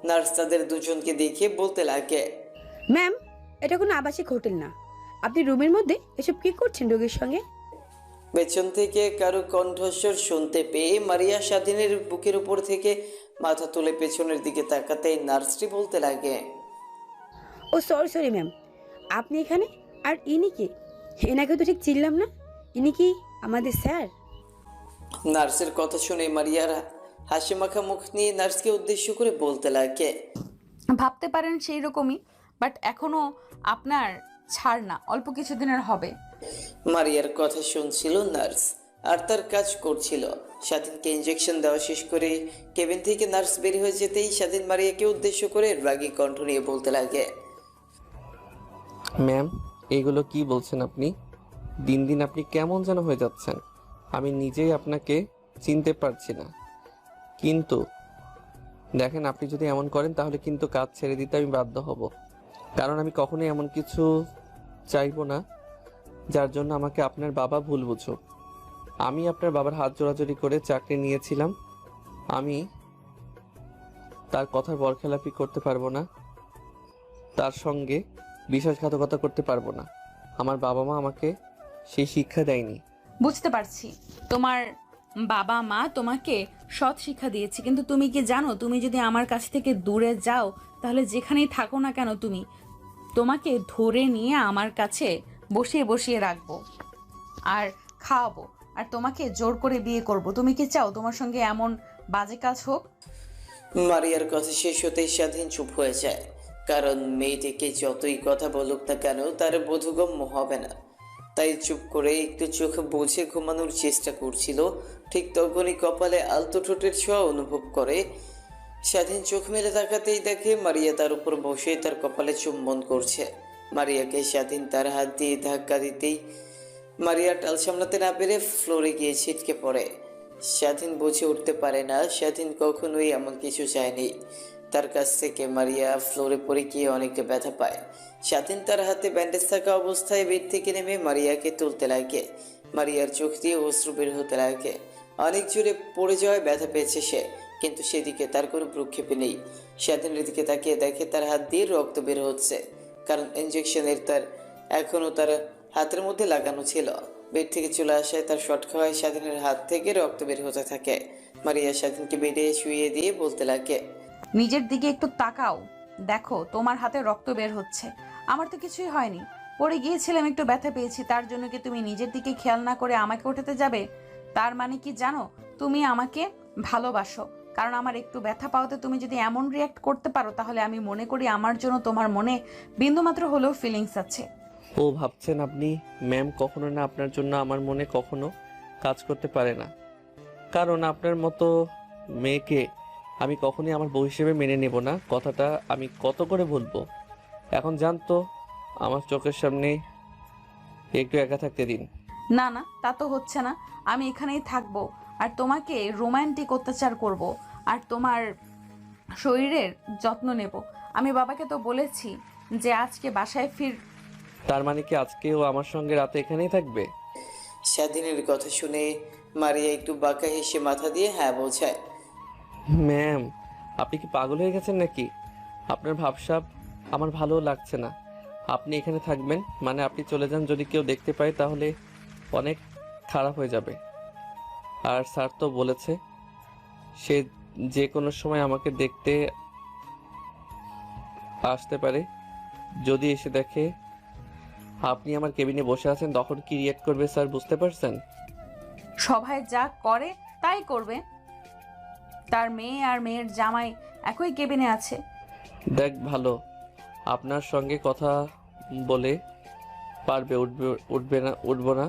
Speaker 3: নার্স তাদের দুজনকে দেখে বলতে লাগে,
Speaker 6: ম্যাম, এটা কোনো আবাসিক হোটেল না। আপনি রুমের মধ্যে এসব কি করছেন রোগীর সঙ্গে?
Speaker 3: পেছন থেকে কারো কণ্ঠস্বর শুনতে পেয়ে মারিয়া স্বাধীনের বুকের উপর থেকে মাথা তুলে পেছনের দিকে তাকাতেই নার্সটি বলতে লাগে,
Speaker 6: ও সরি সরি ম্যাম, আপনি এখানে? আর ইনি কি? এনাকে তো ঠিক চিনলাম না। ইনি কি আমাদের স্যার?
Speaker 3: নার্সের কথা শুনে মারিয়ার হাসি মাখা মুখ নিয়ে নার্সকে উদ্দেশ্য করে বলতে লাগে,
Speaker 2: ভাবতে পারেন সেই রকমই, বাট এখনো আপনার ছাড় না, অল্প কিছুদিনের হবে।
Speaker 3: মারিয়ার কথা শুনছিল নার্স আর তার কাজ করছিল। স্বাধীনকে ইঞ্জেকশন দেওয়া শেষ করে কেবিন থেকে নার্স বের হয়ে যেতেই স্বাধীন মারিয়াকে উদ্দেশ্য করে রাগী কণ্ঠ নিয়ে বলতে লাগে,
Speaker 1: ম্যাম, এগুলো কি বলছেন আপনি? দিন দিন আপনি কেমন যেন হয়ে যাচ্ছেন। আমি নিজেই আপনাকে চিনতে পারছি না। কিন্তু দেখেন, আপনি যদি এমন করেন তাহলে কিন্তু কাজ ছেড়ে দিতে আমি বাধ্য হব। কারণ আমি কখনোই এমন কিছু চাইবো না যার জন্য আমাকে আপনার বাবা ভুল বুঝুক। আমি আপনার বাবার হাত জোড়াজোড়ি করে চাকরি নিয়েছিলাম। আমি তার কথার বরখেলাপি করতে পারবো না, তার সঙ্গে বিশ্বাসঘাতকতা করতে পারবো না। আমার বাবা মা আমাকে সেই শিক্ষা দেয়নি।
Speaker 2: বুঝতে পারছি, তোমার বাবা মা তোমাকে সৎ শিক্ষা দিয়েছে, কিন্তু তুমি কি জানো, তুমি যদি আমার কাছ থেকে দূরে যাও তাহলে যেখানেই থাকো না কেন তোমাকে ধরে নিয়ে আমার কাছে বসিয়ে বসিয়ে রাখবো আর খাওয়াবো, আর তোমাকে জোর করে বিয়ে করব। তুমি কি চাও তোমার সঙ্গে এমন বাজে কাজ হোক?
Speaker 3: মারিয়ার কথা শেষ হতেই স্বাধীন চুপ হয়ে যায়। কারণ মেয়েটিকে যতই কথা বলুক না কেন তার বোধগম্য হবে না। তাই চুপ করে একটু চোখ বুঝে ঘুমানোর চেষ্টা করছিল। ঠিক তখনই কপালে আলতো ঠোঁটের ছোঁয়া অনুভব করে। স্বাধীন চোখ মেলে তাকাতেই দেখে মারিয়া তার উপর বসে তার কপালে চুম্বন করছে। মারিয়াকে স্বাধীন তার হাত দিয়ে ধাক্কা দিতেই মারিয়া টাল সামলাতে না পেরে ফ্লোরে গিয়ে ছিটকে পড়ে। স্বাধীন বুঝে উঠতে পারে না, স্বাধীন কখনোই এমন কিছু চায়নি। তার কাছ থেকে মারিয়া ফ্লোরে পড়ে গিয়ে অনেকটা ব্যথা পায়। স্বাধীন তার হাতে ব্যান্ডেজ থাকা অবস্থায় বেড থেকে নেমে মারিয়াকে তুলতে লাগে। মারিয়ার চোখ দিয়ে অশ্রু বের হতে লাগে। অনেক জোরে পড়ে যাওয়ায় ব্যথা পেয়েছে সে, কিন্তু সেদিকে তার কোনো ভ্রুক্ষেপে নেই। স্বাধীনের দিকে তাকিয়ে দেখে তার হাত দিয়ে রক্ত বের হচ্ছে, কারণ ইঞ্জেকশনের তার এখনও তার হাতের মধ্যে লাগানো ছিল। বেড থেকে চলে আসায় তার শট খাওয়ায় স্বাধীনের হাত থেকে রক্ত বের হতে থাকে। মারিয়া স্বাধীনকে বেডে শুইয়ে দিয়ে বলতে লাগে,
Speaker 2: নিজের দিকে একটু তাকাও, দেখো তোমার হাতে রক্ত বের হচ্ছে। আমার তো কিছুই হয়নি, পড়ে গিয়েছিলাম, একটু ব্যথা পেয়েছি, তার জন্য কি তুমি নিজের দিকে খেয়াল না করে আমাকে ওঠাতে যাবে? তার মানে কি জানো, তুমি আমাকে ভালোবাসো। কারণ আমার একটু ব্যথা পাওয়াতে তুমি যদি এমন রিয়াক্ট করতে পারো, তাহলে আমি মনে করি আমার জন্য তোমার মনে বিন্দুমাত্র হলেও ফিলিংস আছে।
Speaker 1: ও ভাবছেন আপনি? ম্যাম, কখনো না, আপনার জন্য আমার মনে কখনো কাজ করতে পারে না। কারণ আপনার মতো মেয়েকে আমি কখনোই আমার বউ হিসেবে মেনে নেব না। কথাটা আমি কত করে বলবো? এখন জানতো আমার চোখের সামনে একটু একা থাকতে দিন।
Speaker 2: না না, তা তো হচ্ছে না। আমি এখানেই থাকবো আর তোমাকে রোমান্টিক অত্যাচার করব আর তোমার শরীরের যত্ন নেব। আমি বাবাকে তো বলেছি যে আজকে বাসায়
Speaker 1: তার মানে কি আজকেও আমার সঙ্গে রাতে এখানেই থাকবে?
Speaker 3: স্বাধীনের কথা শুনে মারিয়া একটু বাঁকা হেসে মাথা দিয়ে হ্যাঁ বোঝায়।
Speaker 1: ম্যাম, আপনি কি পাগল হয়ে গেছেন নাকি? আপনার ভাবসাব আমার ভালো লাগছে না। আপনি এখানে থাকবেন মানে আপনি চলে যান, যদি কেউ দেখতে পায় তাহলে অনেক খারাপ হয়ে যাবে। আর স্যার তো বলেছে সে যে কোনো সময় আমাকে দেখতে আসতে পারে। যদি এসে দেখে আপনি আমার কেবিনে বসে আছেন তখন কি রিয়েক্ট করবে স্যার, বুঝতে পারছেন?
Speaker 2: সবাই যা করে তাই করবে। তার মেয়ে আর মেয়ের জামাই একই কেবিনে আছে।
Speaker 1: দেখ ভালো, আপনার সঙ্গে কথা বলে পারবে, উঠবো না।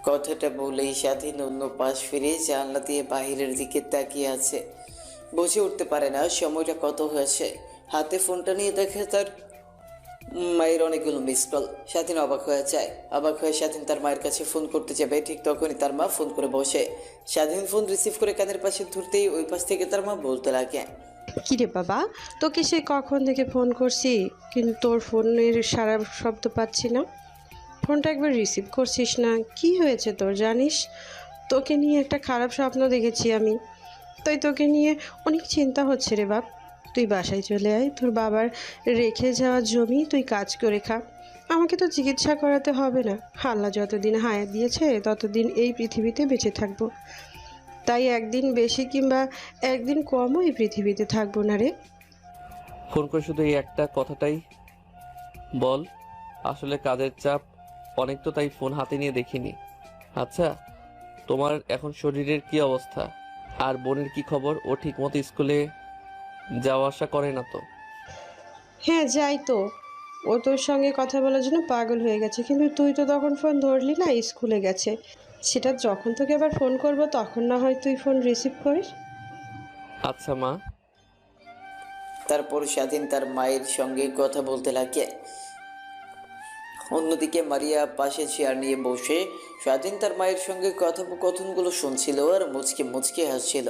Speaker 3: কথাটা বলেই স্বাধীন অন্য পাশ ফিরে জানলা দিয়ে বাহিরের দিকে তাকিয়ে আছে। বুঝে উঠতে পারে না সময়টা কত হয়েছে। হাতে ফোনটা নিয়ে দেখে তার মায়ের অনেকগুলো মিস কল। স্বাধীন অবাক হয়ে যায়। অবাক হয়ে স্বাধীন তার মায়ের কাছে ফোন করতে যাবে, ঠিক তখনই তার মা ফোন করে বসে। স্বাধীন ফোন রিসিভ করে কানের পাশে ধরতেই ওই পাশ থেকে তার মা বলতে লাগে,
Speaker 7: কিরে বাবা, তোকে সে কখন থেকে ফোন করছি কিন্তু তোর ফোনের সারা শব্দ পাচ্ছি না। ফোনটা একবার রিসিভ করছিস না, কি হয়েছে তোর জানিস? তোকে নিয়ে একটা খারাপ স্বপ্ন দেখেছি আমি, তাই তোকে নিয়ে অনেক চিন্তা হচ্ছে রে বাপ। তুই বাসায় চলে আয়, তোর বাবার রেখে যাওয়া জমি তুই কাজ করে খা। আমাকে তো চিকিৎসা করাতে হবে না, আল্লাহ যতদিন হায়াত দিয়েছে ততদিন এই পৃথিবীতে বেঁচে থাকবো। তাই একদিন বেশি কিংবা একদিন কমও এই পৃথিবীতে থাকবো না রে।
Speaker 1: ফোন করে শুধু এই একটা কথাটাই বল। আসলে কাজের চাপ অনেক তো, তাই ফোন হাতে নিয়ে দেখিনি। আচ্ছা, তোমার এখন শরীরের কি অবস্থা? আর বোনের কি খবর? ও ঠিকমতো স্কুলে যাওয়া আসা করে না তো?
Speaker 7: হ্যাঁ যাই তো, ও তোর সঙ্গে কথা বলার জন্য পাগল হয়ে গেছে, কিন্তু তুই তো তখন ফোন ধরলি না, স্কুলে গেছে। সেটা যখন তোকে আবার ফোন করব তখন না হয় তুই ফোন রিসিভ করিস।
Speaker 1: আচ্ছা মা।
Speaker 3: তারপর স্বাধীন তার মায়ের সঙ্গে কথা বলতে লাগে। অন্যদিকে মারিয়া পাশে চেয়ার নিয়ে বসে স্বাধীন তার মায়ের সঙ্গে কথোপকথনগুলো শুনছিল আর মুচকে মুচকে হাসছিল।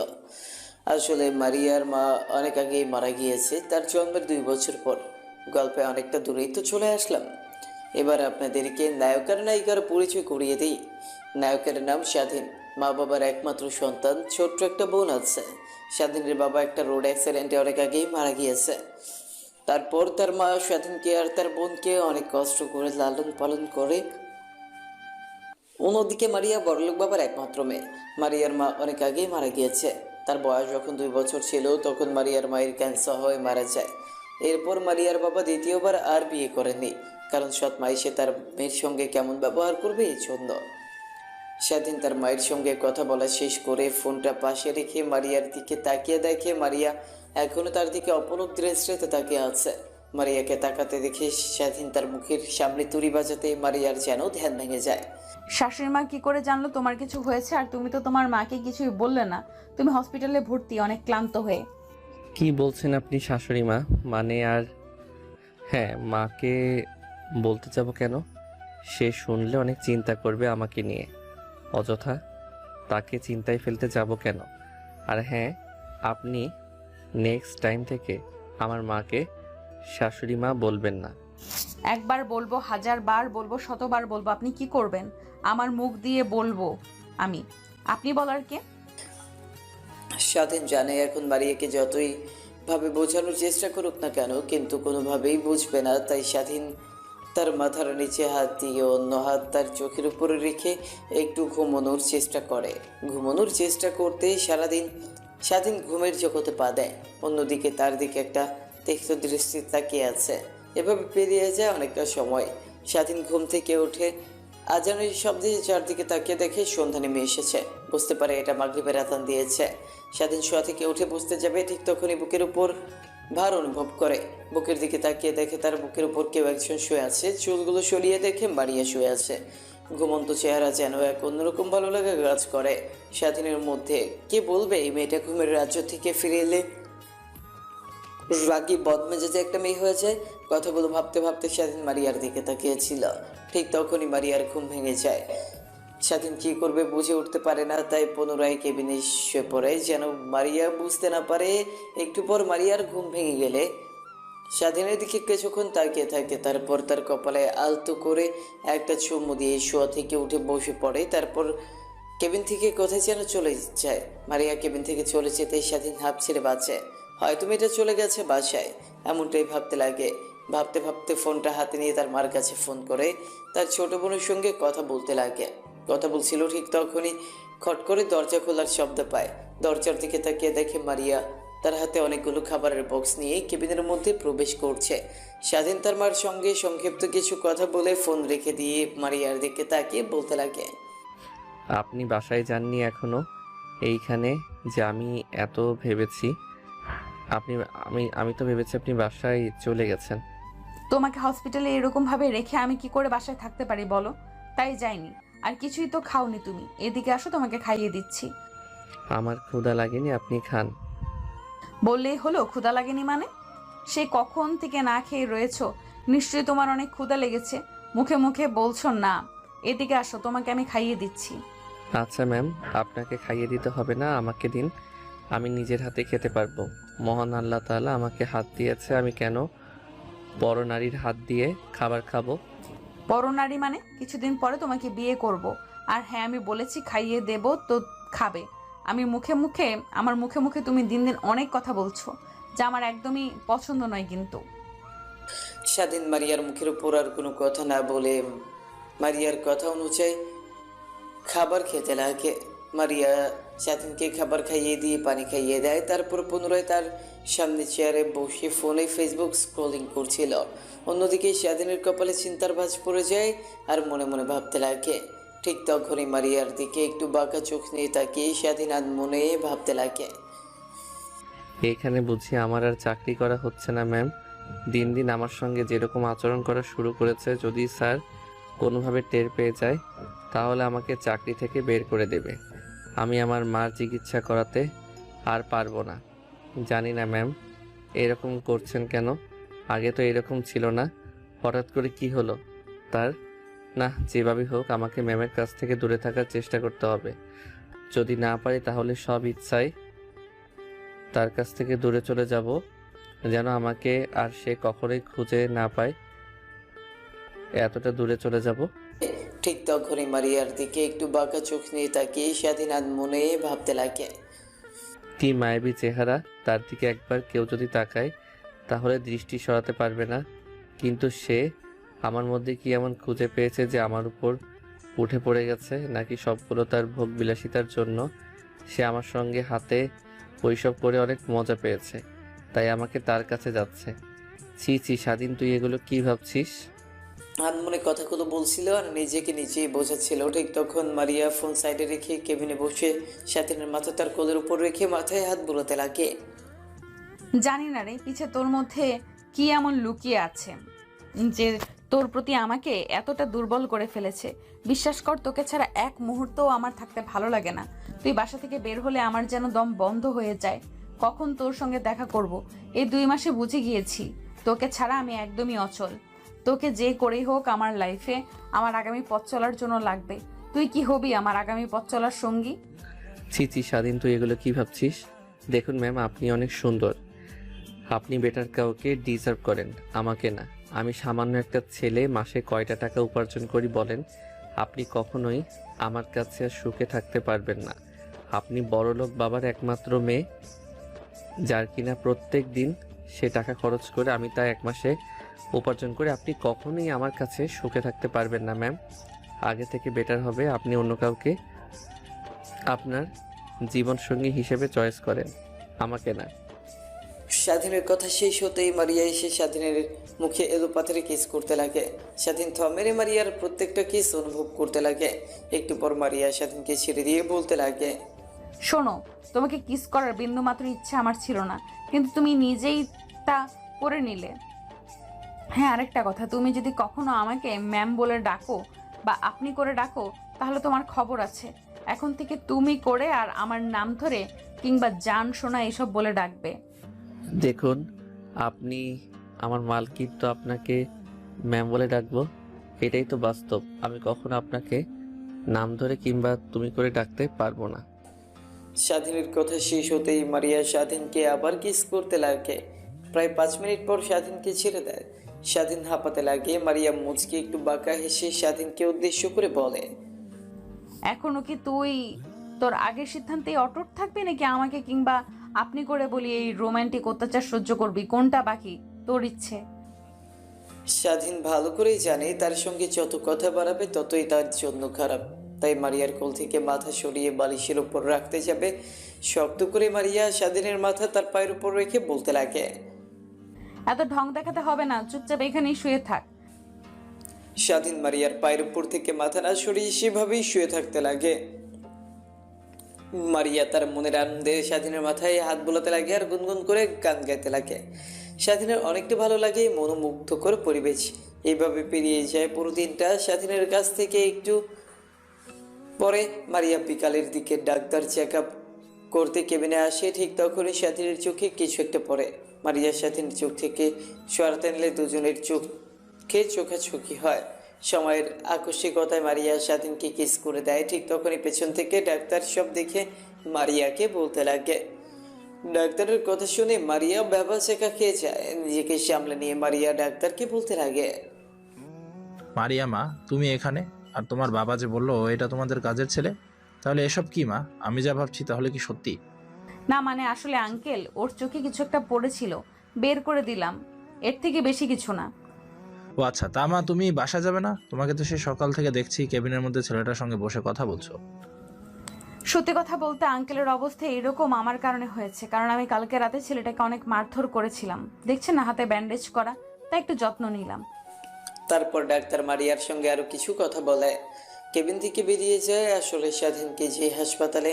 Speaker 3: আসলে মারিয়ার মা অনেক আগেই মারা গিয়েছে, তার জন্মের 2 বছর পর। গল্পে অনেকটা দূরেই তো চলে আসলাম। এবার আপনাদেরকে নায়ক আর নায়িকার পরিচয় করিয়ে দিই। নায়কের নাম স্বাধীন, মা বাবার একমাত্র সন্তান, ছোট্ট একটা বোন আছে। স্বাধীনের বাবা একটা রোড অ্যাক্সিডেন্টে অনেক আগেই মারা গিয়েছে। তারপর তার মা স্বাধীনকে আর তার বোনকে অনেক কষ্ট করে লালন পালন করে। অন্যদিকে মারিয়া বড়লোক বাবার একমাত্র মেয়ে। মারিয়ার মা অনেক আগেই মারা গিয়েছে। তার বয়স যখন 2 বছর ছিল তখন মারিয়ার মায়ের ক্যান্সার হয়ে মারা যায়। এরপর মারিয়ার বাবা দ্বিতীয়বার আর বিয়ে করেননি, কারণ সৎ মা এসে তার মেয়ের সঙ্গে কেমন ব্যবহার করবে এই জন্য। স্বাধীন তার মায়ের সঙ্গে কথা বলা শেষ করে ফোনটা পাশে রেখে মারিয়ার দিকে তাকিয়ে দেখে মারিয়া এখনো তার দিকে অপলক দৃষ্টিতে তাকিয়ে আছে। মারিয়াকে তাকাতে দেখে স্বাধীন তার মুখের সামনে তুড়ি বাজাতে মারিয়ার যেন ধ্যান ভেঙে যায়।
Speaker 2: শাশুড়ি মা কি করে জানলো তোমার কিছু হয়েছে? আর তুমি তো তোমার মাকে কিছুই বললে না। তুমি হসপিটালে ভর্তি, অনেক ক্লান্ত হয়ে।
Speaker 1: কি বলছেন আপনি শাশুড়ি মা? মানে আর হ্যাঁ, মাকে বলতে যাব কেন? সে শুনলে অনেক চিন্তা করবে আমাকে নিয়ে। অযথা তাকে চিন্তায় ফেলতে যাব কেন? আর হ্যাঁ, আপনি নেক্সট টাইম থেকে আমার মাকে শাশুড়ি মা বলবেন না।
Speaker 2: একবার বলবো, 1000 বার বলবো, 100 বার বলবো, আপনি কি করবেন? আমার মুখ দিয়ে বলবো আমি, আপনি বলার কে?
Speaker 3: স্বাধীন জানে এখন মারিয়াকে যতই ভাবে বোঝানোর চেষ্টা করুক না কেন কিন্তু কোনোভাবেই বুঝবে না। তাই স্বাধীন তার মাথার নিচে হাত দিয়ে অন্য হাত তার চোখের উপরে রেখে একটু ঘুমানোর চেষ্টা করে। ঘুমানোর চেষ্টা করতেই সারাদিন স্বাধীন ঘুমের জগতে পা দেয়। অন্যদিকে তার দিকে একটা তীক্ষ্ণ দৃষ্টি তাকিয়ে আছে। এভাবে পেরিয়ে যায় অনেকটা সময়। স্বাধীন ঘুম থেকে উঠে আজানের শব্দে চারদিকে তাকিয়ে দেখে সন্ধ্যা নেমে এসেছে। বুঝতে পারে এটা মাগরিবের আযান দিয়েছে। স্বাধীন শোয়া থেকে উঠে বসতে যাবে, ঠিক তখনই বুকের উপর ভার অনুভব করে। বুকের দিকে তাকিয়ে দেখে তার বুকের উপর কেউ একজন শুয়ে আছে। চুলগুলো সরিয়ে দেখে মারিয়া শুয়ে আছে। ঘুমন্ত চেহারা যেন এক অন্যরকম ভালো লাগা কাজ করে স্বাধীনের মধ্যে। কে বলবে এই মেয়েটা ঘুমের রাজ্য থেকে ফিরে এলে রাগী বদমেজাজে একটা মেয়ে হয়ে যায়। কথাগুলো ভাবতে ভাবতে স্বাধীন মারিয়ার দিকে তাকিয়েছিল। ঠিক তখনই মারিয়ার ঘুম ভেঙে যায়। স্বাধীন কি করবে বুঝে উঠতে পারে না, তাই পুনরায় কেবিনে শুয়ে পড়ে যেন মারিয়া বুঝতে না পারে। একটু পর মারিয়ার ঘুম ভেঙে গেলে স্বাধীনের দিকে কিছুক্ষণ তাকিয়ে থাকে, তারপর তার কপালে আলতো করে একটা চুমু দিয়ে শোয়া থেকে উঠে বসে পড়ে। তারপর কেবিন থেকে কোথায় যেন চলে যায়। মারিয়া কেবিন থেকে চলে যেতেই স্বাধীন হাঁপ ছেড়ে বাঁচে। হয়তো মেয়েটা চলে গেছে বাসায়, এমনটাই ভাবতে লাগে। ভাবতে ভাবতে ফোনটা হাতে নিয়ে তার মার কাছে ফোন করে তার ছোট বোনের সঙ্গে কথা বলতে লাগে। কথা বলছিল, ঠিক তখনই খট করে দরজা খোলার শব্দ পায়। দরজার দিকে তাকিয়ে দেখে মারিয়া তার হাতে অনেকগুলো খাবারের বক্স নিয়ে কেবিনের মধ্যে প্রবেশ করছে। স্বাধীন তার মার সঙ্গে সংক্ষিপ্ত কিছু কথা বলে ফোন রেখে দিয়ে মারিয়ার দিকে তাকিয়ে বলতে লাগে,
Speaker 1: আপনি বাসায় যাননি এখনো? এইখানে যে আমি এত ভেবেছি, আপনি আমি আমি তো ভেবেছি আপনি বাসায় চলে গেছেন।
Speaker 2: তোমাকে হসপিটালে এরকমভাবে রেখে আমি কি করে বাসায় থাকতে পারি বলো? তাই যাইনি। আর কিছুই তো খাওনি তুমি, এদিকে আসো, তোমাকে খাইয়ে দিচ্ছি।
Speaker 1: আমার ক্ষুধা লাগেনি, আপনি খান।
Speaker 2: বললেই হলো ক্ষুধা লাগেনি মানে? সে কখন থেকে না খেয়ে রয়েছো, নিশ্চয়ই তোমার অনেক ক্ষুধা লেগেছে। মুখে মুখে বলছো না। এদিকে আসো, তোমাকে আমি খাইয়ে দিচ্ছি।
Speaker 1: আচ্ছা ম্যাম, আপনাকে খাইয়ে দিতে হবে না, আমাকে দিন, আমি নিজের হাতে খেতে পারবো। মহান আল্লাহ তাআলা আমাকে হাত দিয়েছে, আমি কেন বড় নারীর হাত দিয়ে খাবার খাবো?
Speaker 2: বড় নারী মানে? কিছুদিন পরে তোমাকে বিয়ে করব। আর হ্যাঁ, আমি বলেছি খাইয়ে দেব তো খাবে। আমার মুখে মুখে তুমি দিন দিন অনেক কথা বলছো, যা আমার একদমই পছন্দ নয় কিন্তু।
Speaker 3: স্বাধীন মারিয়ার মুখের উপর আর কোনো কথা না বলে মারিয়ার কথা অনুযায়ী খাবার খেতে লাগে। মারিয়া স্বাধীনকে খাবার খাইয়ে দিয়ে পানি খাইয়ে দেয়, তারপর পুনরায় তার সামনে চেয়ারে বসে ফোনে ফেসবুক স্ক্রলিং করছিল। অন্যদিকে স্বাধীনের কপালে চিন্তার ভাঁজ পড়ে যায় আর মনে মনে ভাবতে লাগে। ঠিক তখনই মারিয়ার দিকে একটু বাঁকা চোখ নিয়ে তাকিয়ে স্বাধীন আর মনে ভাবতে লাগে,
Speaker 1: এখানে বুঝি আমার আর চাকরি করা হচ্ছে না ম্যাম? দিন দিন আমার সঙ্গে যেরকম আচরণ করা শুরু করেছে, যদি স্যার কোনোভাবে টের পেয়ে যায় তাহলে আমাকে চাকরি থেকে বের করে দেবে। আমি আমার মার চিকিৎসা করাতে আর পারবো না। জানি না ম্যাম এরকম করছেন কেন, আগে তো এরকম ছিল না, হঠাৎ করে কি হলো তার? না, যেভাবে হোক আমাকে ম্যামের কাছ থেকে দূরে থাকার চেষ্টা করতে হবে। যদি না পারি তাহলে সব ইচ্ছায় তার কাছ থেকে দূরে চলে যাব, যেন আমাকে আর সে কখনোই খুঁজে না পায়। এতটা দূরে চলে যাব।
Speaker 3: ঠিক তখনই মারিয়ার দিকে একটু বাঁকা চোখ নিয়ে তাকিয়ে স্বাধীন আর মনে ভাবতে লাগে,
Speaker 1: কি মায়াবী চেহারা, তার দিকে একবার কেউ যদি তাকায় তাহলে দৃষ্টি সরাতে পারবে না। কিন্তু সে আমার মধ্যে কি এমন খুঁজে পেয়েছে যে আমার উপর উঠে পড়ে গেছে? নাকি সবগুলো তার ভোগ বিলাসিতার জন্য? সে আমার সঙ্গে হাতে ওইসব করে অনেক মজা পেয়েছে, তাই আমাকে তার কাছে যাচ্ছে। ছি ছি স্বাধীন, তুই এগুলো কি ভাবছিস?
Speaker 3: আনমনে কথাগুলো বলছিল আর নিজেকে নিজেই বোঝাচ্ছিল। ঠিক তখন মারিয়া ফোন সাইডে রেখে কেবিনে বসে স্বাধীনের মাথা তার কোলের উপর রেখে মাথায় হাত বুলাতে লাগে।
Speaker 2: জানি না রে, পিছে তোর মধ্যে কি এমন লুকিয়ে আছে যে তোর প্রতি আমাকে এতটা দুর্বল করে ফেলেছে। বিশ্বাস কর, তোকে ছাড়া এক মুহূর্তও আমার থাকতে ভালো লাগে না। তুই বাসা থেকে বের হলে আমার যেন দম বন্ধ হয়ে যায়। কখন তোর সঙ্গে দেখা করব, এই 2 মাসে বুঝে গিয়েছি তোকে ছাড়া আমি একদমই অচল। তোকে যে করেই হোক আমার লাইফে আমার আগামী পথ চলার জন্য লাগবে। তুই কি হবি আমার আগামী পথ চলার সঙ্গী?
Speaker 1: ছি ছি স্বাধীন, তুই এগুলো কি ভাবছিস? দেখুন ম্যাম, আপনি অনেক সুন্দর, আপনি বেটার কাউকে ডিজার্ভ করেন, আমাকে না। আমি সামান্য একটা ছেলে, মাসে কয়টা টাকা উপার্জন করি বলেন? আপনি কখনোই আমার কাছে আর সুখে থাকতে পারবেন না। আপনি বড়লোক বাবার একমাত্র মেয়ে, যার কিনা প্রত্যেক দিন সে টাকা খরচ করে আমি তা 1 মাসে উপার্জন করে। আপনি কখনোই আমার কাছে সুখে থাকতে পারবেন না ম্যাম। আগে থেকে বেটার হবে আপনি অন্য কাউকে আপনার জীবনসঙ্গী হিসেবে চয়েস করেন, আমাকে না।
Speaker 3: স্বাধীনের কথা শেষ হতেই মারিয়া এসে স্বাধীনের মুখে এলো পাথরে কিস করতে লাগে। স্বাধীন থমেরে মারিয়ার প্রত্যেকটা কিস অনুভব করতে লাগে। একটু পর মারিয়া স্বাধীনকে ছেড়ে দিয়ে বলতে লাগে,
Speaker 2: শোনো, তোমাকে কিস করার বিন্দুমাত্র ইচ্ছা আমার ছিল না, কিন্তু তুমি নিজেই তা করে নিলে। হ্যাঁ, আরেকটা কথা, তুমি যদি কখনো আমাকে ম্যাম বলে ডাকো বা আপনি করে ডাকো তাহলে তোমার খবর আছে। এখন থেকে তুমি করে আর আমার নাম ধরে কিংবা জান সোনা এসব বলে ডাকবে।
Speaker 1: দেখুন, আপনি আমার মালকিন, তো আপনাকে ম্যাম বলে ডাকবো। এটাই তো বাস্তব। আমি কখনো আপনাকে নাম ধরে কিংবা তুমি করে ডাকতে পারবো না।
Speaker 3: স্বাধীনের কথা শেষ হতেই মারিয়া স্বাধীনকে আবার কিস করতে লাগে। প্রায় 5 মিনিট পর স্বাধীনকে ছেড়ে দেয়। স্বাধীন হাঁপাতে লাগে। মারিয়া মুচকে একটু বাঁকা হেসে স্বাধীনকে উদ্দেশ্য করে বলে,
Speaker 2: এখনো কি তুই তোর আগের সিদ্ধান্তে অটুট থাকবি, নাকি আমাকে কিংবা আপনি করে বলি এই রোমান্টিক অত্যাচার সহ্য করবি? কোনটা বাকি তোর ইচ্ছে?
Speaker 3: স্বাধীন ভালো করেই জানে তার সঙ্গে যত কথা বাড়াবে ততই তার জন্য খারাপ। তাই মারিয়ার কোল থেকে মাথা সরিয়ে বালিশের উপর রাখতে যাবে। শক্ত করে মারিয়া স্বাধীনের মাথা তার পায়ের উপর রেখে বলতে লাগে,
Speaker 2: এত ঢং দেখাতে হবে না, চুপচাপ এখানেই শুয়ে থাক।
Speaker 3: স্বাধীন মারিয়ার পায়ের উপর থেকে মাথা না সরিয়ে সেভাবেই শুয়ে থাকতে লাগে। মারিয়া তার মনের আনন্দে স্বাধীনের মাথায় হাত বোলাতে লাগে আর গুনগুন করে গান গাইতে লাগে। স্বাধীনের অনেকটা ভালো লাগে মনোমুগ্ধকর পরিবেশ। এইভাবে পেরিয়ে যায় পুরো দিনটা। স্বাধীনের কাছ থেকে একটু পরে মারিয়া বিকালের দিকে ডাক্তার চেক আপ করতে কেবিনে আসে। ঠিক তখনই স্বাধীনের চোখে কিছু একটা পড়ে। মারিয়ার স্বাধীনের চোখ থেকে সরাতে নিলে দুজনের চোখে চোখাচোখি হয়। সময়ের আকস্মিকতায় মারিয়া স্বাধীনকে কিস করে দেয়। ঠিক তখনই পেছন থেকে ডাক্তার সব দেখে মারিয়াকে বলতে লাগে। ডাক্তারের কথা শুনে মারিয়া ব্যাবা শেখা খেয়ে যায়। নিজেকে সামলে নিয়ে মারিয়া ডাক্তারকে বলতে লাগে,
Speaker 5: মারিয়া মা, তুমি এখানে? আর তোমার বাবা যে বললো এটা তোমাদের কাজের ছেলে, তাহলে এসব কি মা? আমি যা ভাবছি তাহলে কি সত্যি?
Speaker 2: না মানে আসলে আঙ্কেল, ওর চোখে কিছু একটা পড়েছিল, বের করে দিলাম, এর থেকে বেশি কিছু না।
Speaker 5: ও আচ্ছা, তা মা তুমি বাসা যাবে না? তোমাকে তো সে সকাল থেকে দেখছি কেবিনের মধ্যে ছেলেটার সঙ্গে বসে কথা বলছো।
Speaker 2: সত্যি কথা বলতে আঙ্কেলের অবস্থা এরকম আমার কারণে হয়েছে, কারণ আমি কালকে রাতে ছেলেটাকে অনেক মারধর করেছিলাম। দেখছেন না হাতে ব্যান্ডেজ করা, তাই একটু যত্ন নিলাম।
Speaker 3: তারপর ডাক্তার মারিয়ার সঙ্গে আরো কিছু কথা বলে কেবিন থেকে বেরিয়ে যায়। আসলে স্বাধীনকে যে হাসপাতালে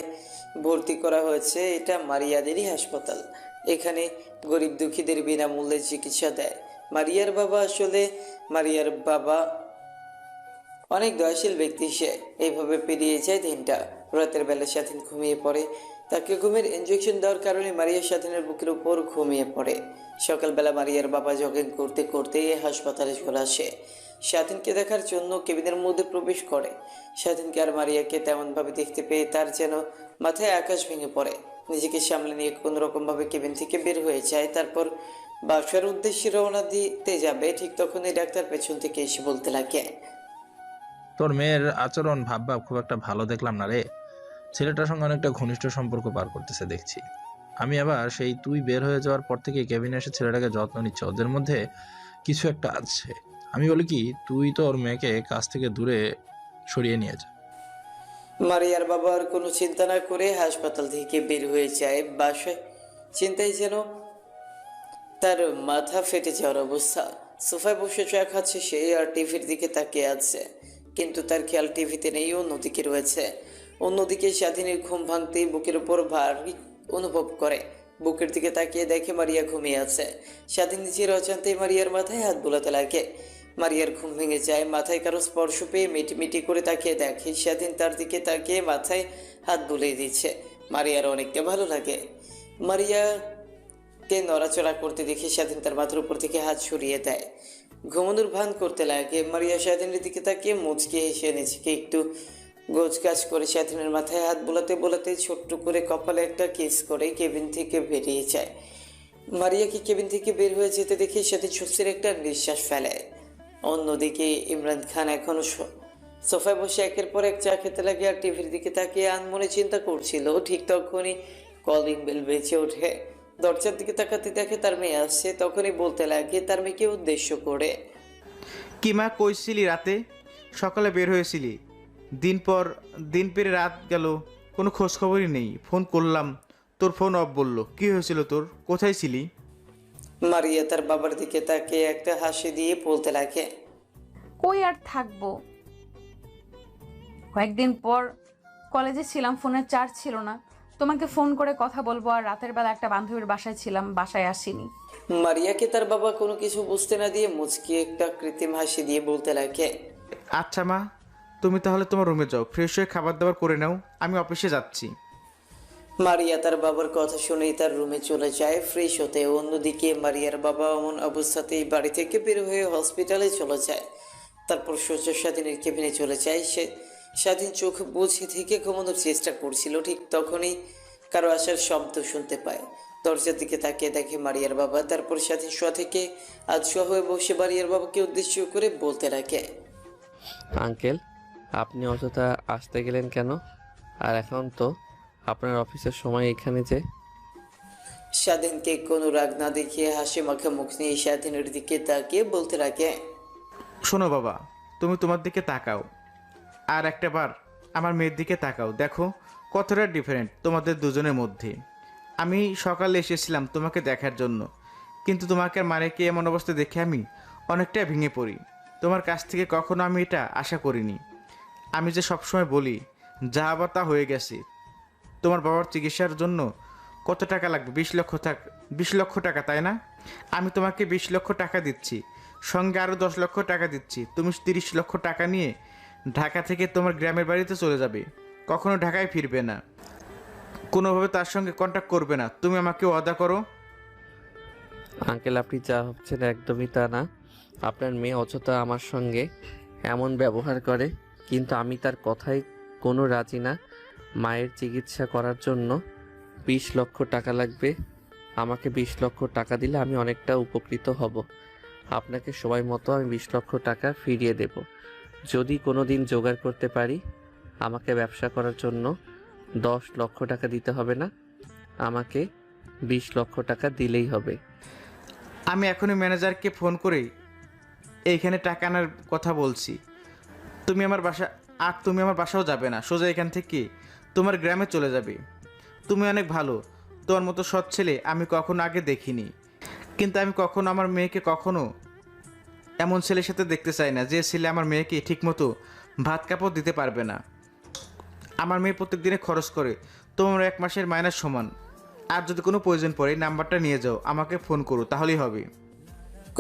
Speaker 3: ভর্তি করা হয়েছে এটা মারিয়াদেরই হাসপাতাল। এখানে গরিব দুঃখীদের বিনামূল্যে চিকিৎসা দেয়। মারিয়ার বাবা অনেক দয়াশীল ব্যক্তি সে। এইভাবে পেরিয়ে যায় দিনটা। রাতের বেলা স্বাধীন ঘুমিয়ে পড়ে। তাকে ঘুমের ইনজেকশন দেওয়ার কারণে মারিয়া স্বাধীনের বুকের উপর ঘুমিয়ে পড়ে। সকালবেলা মারিয়ার বাবা জগিং করতে করতে হাসপাতালে চলে আসে। স্বাধীনকে দেখার জন্য কেবিনের মধ্যে প্রবেশ করে। স্বাধীনকে আর মারিয়াকে তেমনভাবে দেখতে পেয়ে তার যেন মাথায় আকাশ ভেঙে পড়ে। নিজেকে সামলে নিয়ে কোনো রকমভাবে কেবিন থেকে বের হয়ে যায়। তারপর বাসার উদ্দেশ্যে রওনা দিতে যাবে। ঠিক তখনই ডাক্তার পেছন থেকে এসে বলতে লাগে,
Speaker 5: তোর মেয়ের আচরণ ভাব খুব একটা ভালো দেখলাম না রে। ছেলেটার সঙ্গে অনেকটা ঘনিষ্ঠ সম্পর্ক পার করতেছে দেখছি। আমি আবার সেই তুই বের হয়ে যাওয়ার পর থেকে কেবিনে এসে ছেলেটাকে যত্ন নিচ্ছে। ওদের মধ্যে কিছু একটা আছে। আমি বলি কি, তুই তোর মেয়েকে কাছ থেকে দূরে সরিয়ে নিয়ে যা।
Speaker 3: মারিয়ার বাবা আর কোনো চিন্তা না করে হাসপাতাল থেকে বের হয়ে যায় বাসায়। চিন্তায় যেন তার মাথা ফেটে যাওয়ার অবস্থা। সোফায় বসে চা খাচ্ছে সে আর টিভির দিকে তাকিয়ে আছে, কিন্তু তার খেয়াল টিভিতে নেই, অন্যদিকে রয়েছে। অন্যদিকে স্বাধীনের ঘুম ভাঙতেই বুকের উপর ভারী অনুভব করে। বুকের দিকে তাকিয়ে দেখে মারিয়া ঘুমিয়ে আছে। স্বাধীন নিজের অজান্তেই মারিয়ার মাথায় হাত বোলাতে লাগে। মারিয়ার ঘুম ভেঙে যায়। মাথায় কারো স্পর্শ পেয়ে মিটিমিটি করে তাকিয়ে দেখে স্বাধীন তার দিকে তাকিয়ে মাথায় হাত বুলিয়ে দিচ্ছে। মারিয়ার অনেকটা ভালো লাগে। মারিয়াকে নড়াচড়া করতে দেখে স্বাধীন তার মাথার উপর থেকে হাত সরিয়ে দেয়। ঘুমানোর ভান করতে লাগে। মারিয়া স্বাধীনের দিকে তাকিয়ে মুচকি হেসে নিজেকে একটু গোছগাছ করে স্বাধীনের মাথায় হাত বোলাতে বোলাতে ছোট্ট করে কপালে একটা কিস করে কেবিন থেকে বেরিয়ে যায়। মারিয়াকে কেবিন থেকে বের হয়ে যেতে দেখে সাথে স্বস্তির একটা নিঃশ্বাস ফেলে। অন্যদিকে ইমরান খান এখনো সোফায় বসে একের পর এক চা খেতে লাগে আর টিভির দিকে তাকিয়ে আনমনে চিন্তা করছিল। ঠিক তখনই কলিং বেল বেজে ওঠে। দরজার দিকে তাকাতে দেখে তার মেয়ে আসছে। তখনই বলতে লাগে তার মেয়েকে উদ্দেশ্য করে,
Speaker 4: কি মা, কইছিলি রাতে সকালে বের হয়েছিলি, দিন পেরে রাত গেল, কোনো খোঁজ খবরই নেই। ফোন করলাম, তোর ফোন অফ বললো। কি হয়েছিল তোর? কোথায় ছিলি?
Speaker 3: মারিয়া তার বাবার দিকে তাকিয়ে একটা হাসি দিয়ে বলতে লাগে,
Speaker 2: কই আর থাকবো, কয়েকদিন পর কলেজে ছিলাম, ফোনের চার্জ ছিল না, তোমাকে ফোন করে কথা বলবো, আর রাতের বেলা একটা বান্ধবীর বাসায় ছিলাম, বাসায় আসিনি।
Speaker 3: মারিয়াকে তার বাবা কোনো কিছু বুঝতে না দিয়ে মুচকি একটা কৃত্রিম হাসি দিয়ে বলতে লাগে,
Speaker 4: আচ্ছা মা, তুমি তাহলে তোমার রুমে যাও, ফ্রেশ হয়ে খাবার দাবার করে নাও, আমি অফিসে যাচ্ছি।
Speaker 3: মারিয়া তার বাবার কথা শুনেই তার রুমে চলে যায় ফ্রেশ হতে। অন্যদিকে মারিয়ার বাবা এমন অবস্থাতেই বাড়ি থেকে বের হয়ে হসপিটালে চলে যায়। তারপর সোজা স্বাধীনের কেবিনে চলে যায় সে। স্বাধীন চোখ বুঝে থেকে ঘুমানোর চেষ্টা করছিল, ঠিক তখনই কারো আসার শব্দ শুনতে পায়। দরজার দিকে তাকিয়ে দেখে মারিয়ার বাবা। তারপর স্বাধীন শোয়া থেকে শোয়া হয়ে বসে মারিয়ার বাবাকে উদ্দেশ্য করে বলতে লাগে,
Speaker 1: আঙ্কেল, আপনি অযথা আসতে গেলেন কেন? আর এখন তো আপনার অফিসের সময় এখানে যে।
Speaker 3: স্বাধীনকে কোনো রাগ না দেখিয়ে হাসি মাখা মুখ নিয়ে স্বাধীনের দিকে তাকিয়ে বলতে লাগে,
Speaker 4: শোনো বাবা, তুমি তোমার দিকে তাকাও, আর একটা বার আমার মেয়ের দিকে তাকাও। দেখো কতটা ডিফারেন্ট তোমাদের দুজনের মধ্যে। আমি সকালে এসেছিলাম তোমাকে দেখার জন্য, কিন্তু তোমাকে আর মারেকে এমন অবস্থা দেখে আমি অনেকটা ভেঙে পড়ি। তোমার কাছ থেকে কখনো আমি এটা আশা করিনি। আমি যে সবসময় বলি যা আবার তা হয়ে গেছে। তোমার বাবার চিকিৎসার জন্য কত টাকা লাগবে? 20 লক্ষ টাকা, তাই না? আমি তোমাকে 20 লক্ষ টাকা দিচ্ছি, সঙ্গে আরও 10 লক্ষ টাকা দিচ্ছি। তুমি 30 লক্ষ টাকা নিয়ে ঢাকা থেকে তোমার গ্রামের বাড়িতে চলে যাবে, কখনো ঢাকায় ফিরবে না, কোনোভাবে তার সঙ্গে কন্ট্যাক্ট করবে না। তুমি আমাকে ওয়াদা করো।
Speaker 1: আঙ্কেল, আপনি যা ভাবছেন একদমই তা না। আপনার মেয়ে অযথা আমার সঙ্গে এমন ব্যবহার করে, কিন্তু আমি তার কথায় কোনো রাজি না। মায়ের চিকিৎসা করার জন্য 20 লক্ষ টাকা লাগবে। আমাকে 20 লক্ষ টাকা দিলে আমি অনেকটা উপকৃত হব। আপনাকে সময় মতো আমি 20 লক্ষ টাকা ফিরিয়ে দেব। যদি কোনো দিন জোগাড় করতে পারি, আমাকে ব্যবসা করার জন্য 10 লক্ষ টাকা দিতে হবে না, আমাকে 20 লক্ষ টাকা দিলেই হবে।
Speaker 4: আমি এখনই ম্যানেজারকে ফোন করে এইখানে টাকা আনার কথা বলছি। তুমি আমার বাসাও যাবে না, সোজা এখান থেকে তোমার গ্রামে চলে যাবে। তুমি অনেক ভালো, তোমার মতো সৎ ছেলে আমি কখনো আগে দেখিনি। কিন্তু আমি কখনো আমার মেয়েকে কখনো এমন ছেলের সাথে দেখতে চাই না যে ছেলে আমার মেয়েকে ঠিকমতো ভাত কাপড় দিতে পারবে না। আমার মেয়ে প্রত্যেক দিনে খরচ করে তোমার 1 মাসের মাইনাস সমান। আর যদি কোনো প্রয়োজন পড়ে নাম্বারটা নিয়ে যাও, আমাকে ফোন করো, তাহলেই হবে।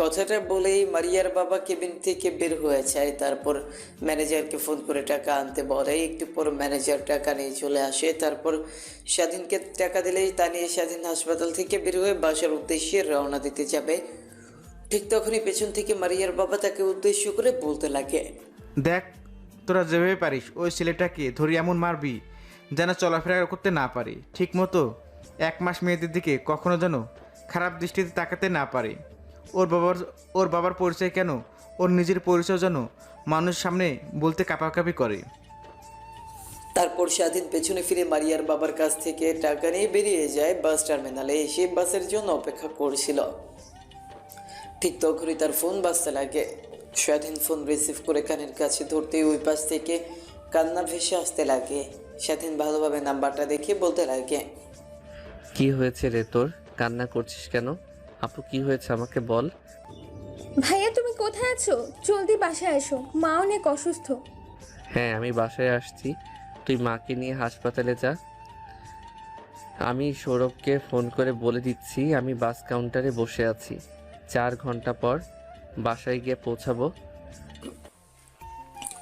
Speaker 3: কথাটা বলেই মারিয়ার বাবা কেবিন থেকে বের হয়ে যায়। তারপর ম্যানেজারকে ফোন করে টাকা আনতে বলে। একটু পর ম্যানেজার টাকা নিয়ে চলে আসে। তারপর স্বাধীনকে টাকা দিলেই তা নিয়ে স্বাধীন হাসপাতাল থেকে বের হয়ে বাসার উদ্দেশ্যে রওনা দিতে যাবে। ঠিক তখনই পেছন থেকে মারিয়ার বাবা তাকে উদ্দেশ্য করে বলতে লাগে,
Speaker 4: দেখ, তোরা যেভাবে পারিস ওই ছেলেটাকে ধরি এমন মারবি যেন চলাফেরা করতে না পারে, ঠিক মতো 1 মাস মেয়েদের দিকে কখনো যেন খারাপ দৃষ্টিতে তাকাতে না পারে। ওর বাবার পরিচয় কেন, ওর নিজের পরিচয় যেন মানুষের সামনে বলতে কাঁপাকাঁপি করে।
Speaker 3: তারপর স্বাধীন পেছনে ফিরে মারিয়ার বাবার কাছ থেকে টাকা নিয়ে বেরিয়ে যায়। বাস টার্মিনালে এসে বাসের জন্য অপেক্ষা করছিল। ঠিক তখনই তার ফোন বাজতে লাগে। স্বাধীন ফোন রিসিভ করে কানের কাছে ধরতেই ওই পাশ থেকে কান্না ভেসে আসতে লাগে। স্বাধীন ভালোভাবে নাম্বারটা দেখে বলতে লাগে,
Speaker 1: কি হয়েছে রে তোর? কান্না করছিস কেন? আপু, কি হয়েছে আমাকে বল।
Speaker 8: ভাইয়া তুমি কোথায় আছো? জলদি বাসায় এসো, মা অনেক অসুস্থ।
Speaker 1: হ্যাঁ, আমি বাসায় আসছি, তুই মাকে নিয়ে হাসপাতালে যা। আমি সৌরভকে ফোন করে বলে দিচ্ছি আমি বাস কাউন্টারে বসে আছি, 4 ঘন্টা পর বাসায় গিয়ে পৌঁছাবো।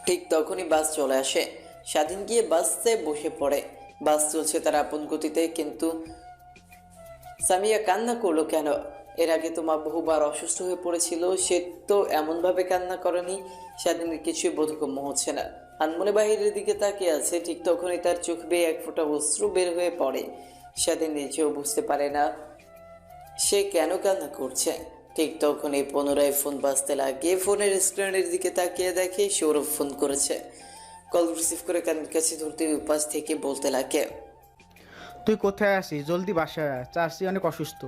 Speaker 3: ঠিক তখনই বাস চলে আসে। স্বাধীন গিয়ে বাসে বসে পড়ে। বাস চলছে তার আপন গতিতে, কিন্তু সামিয়া কান্না করলো কেন? এর আগে তো মা বহুবার অসুস্থ হয়ে পড়েছিল, সে তো এমনভাবে কান্না করেনি। স্বাধীনের কিছুই বোধগম্য হচ্ছে না। আনমনে বাহিরের দিকে তাকিয়ে আছে। ঠিক তখনই তার চোখ বেয়ে এক ফোঁটা অশ্রু বের হয়ে পড়ে। স্বাধীন নিজেও বুঝতে পারে না সে কেন কান্না করছে। ঠিক তখনই পুনরায় ফোন বাজতে লাগে। ফোনের স্ক্রিনের দিকে তাকিয়ে দেখে সৌরভ ফোন করেছে। কল রিসিভ করে কানের কাছে ধরতে উপাস থেকে বলতে লাগে,
Speaker 4: তুই কোথায় আছিস? জলদি বাসায় আয়, চাষি অনেক অসুস্থ,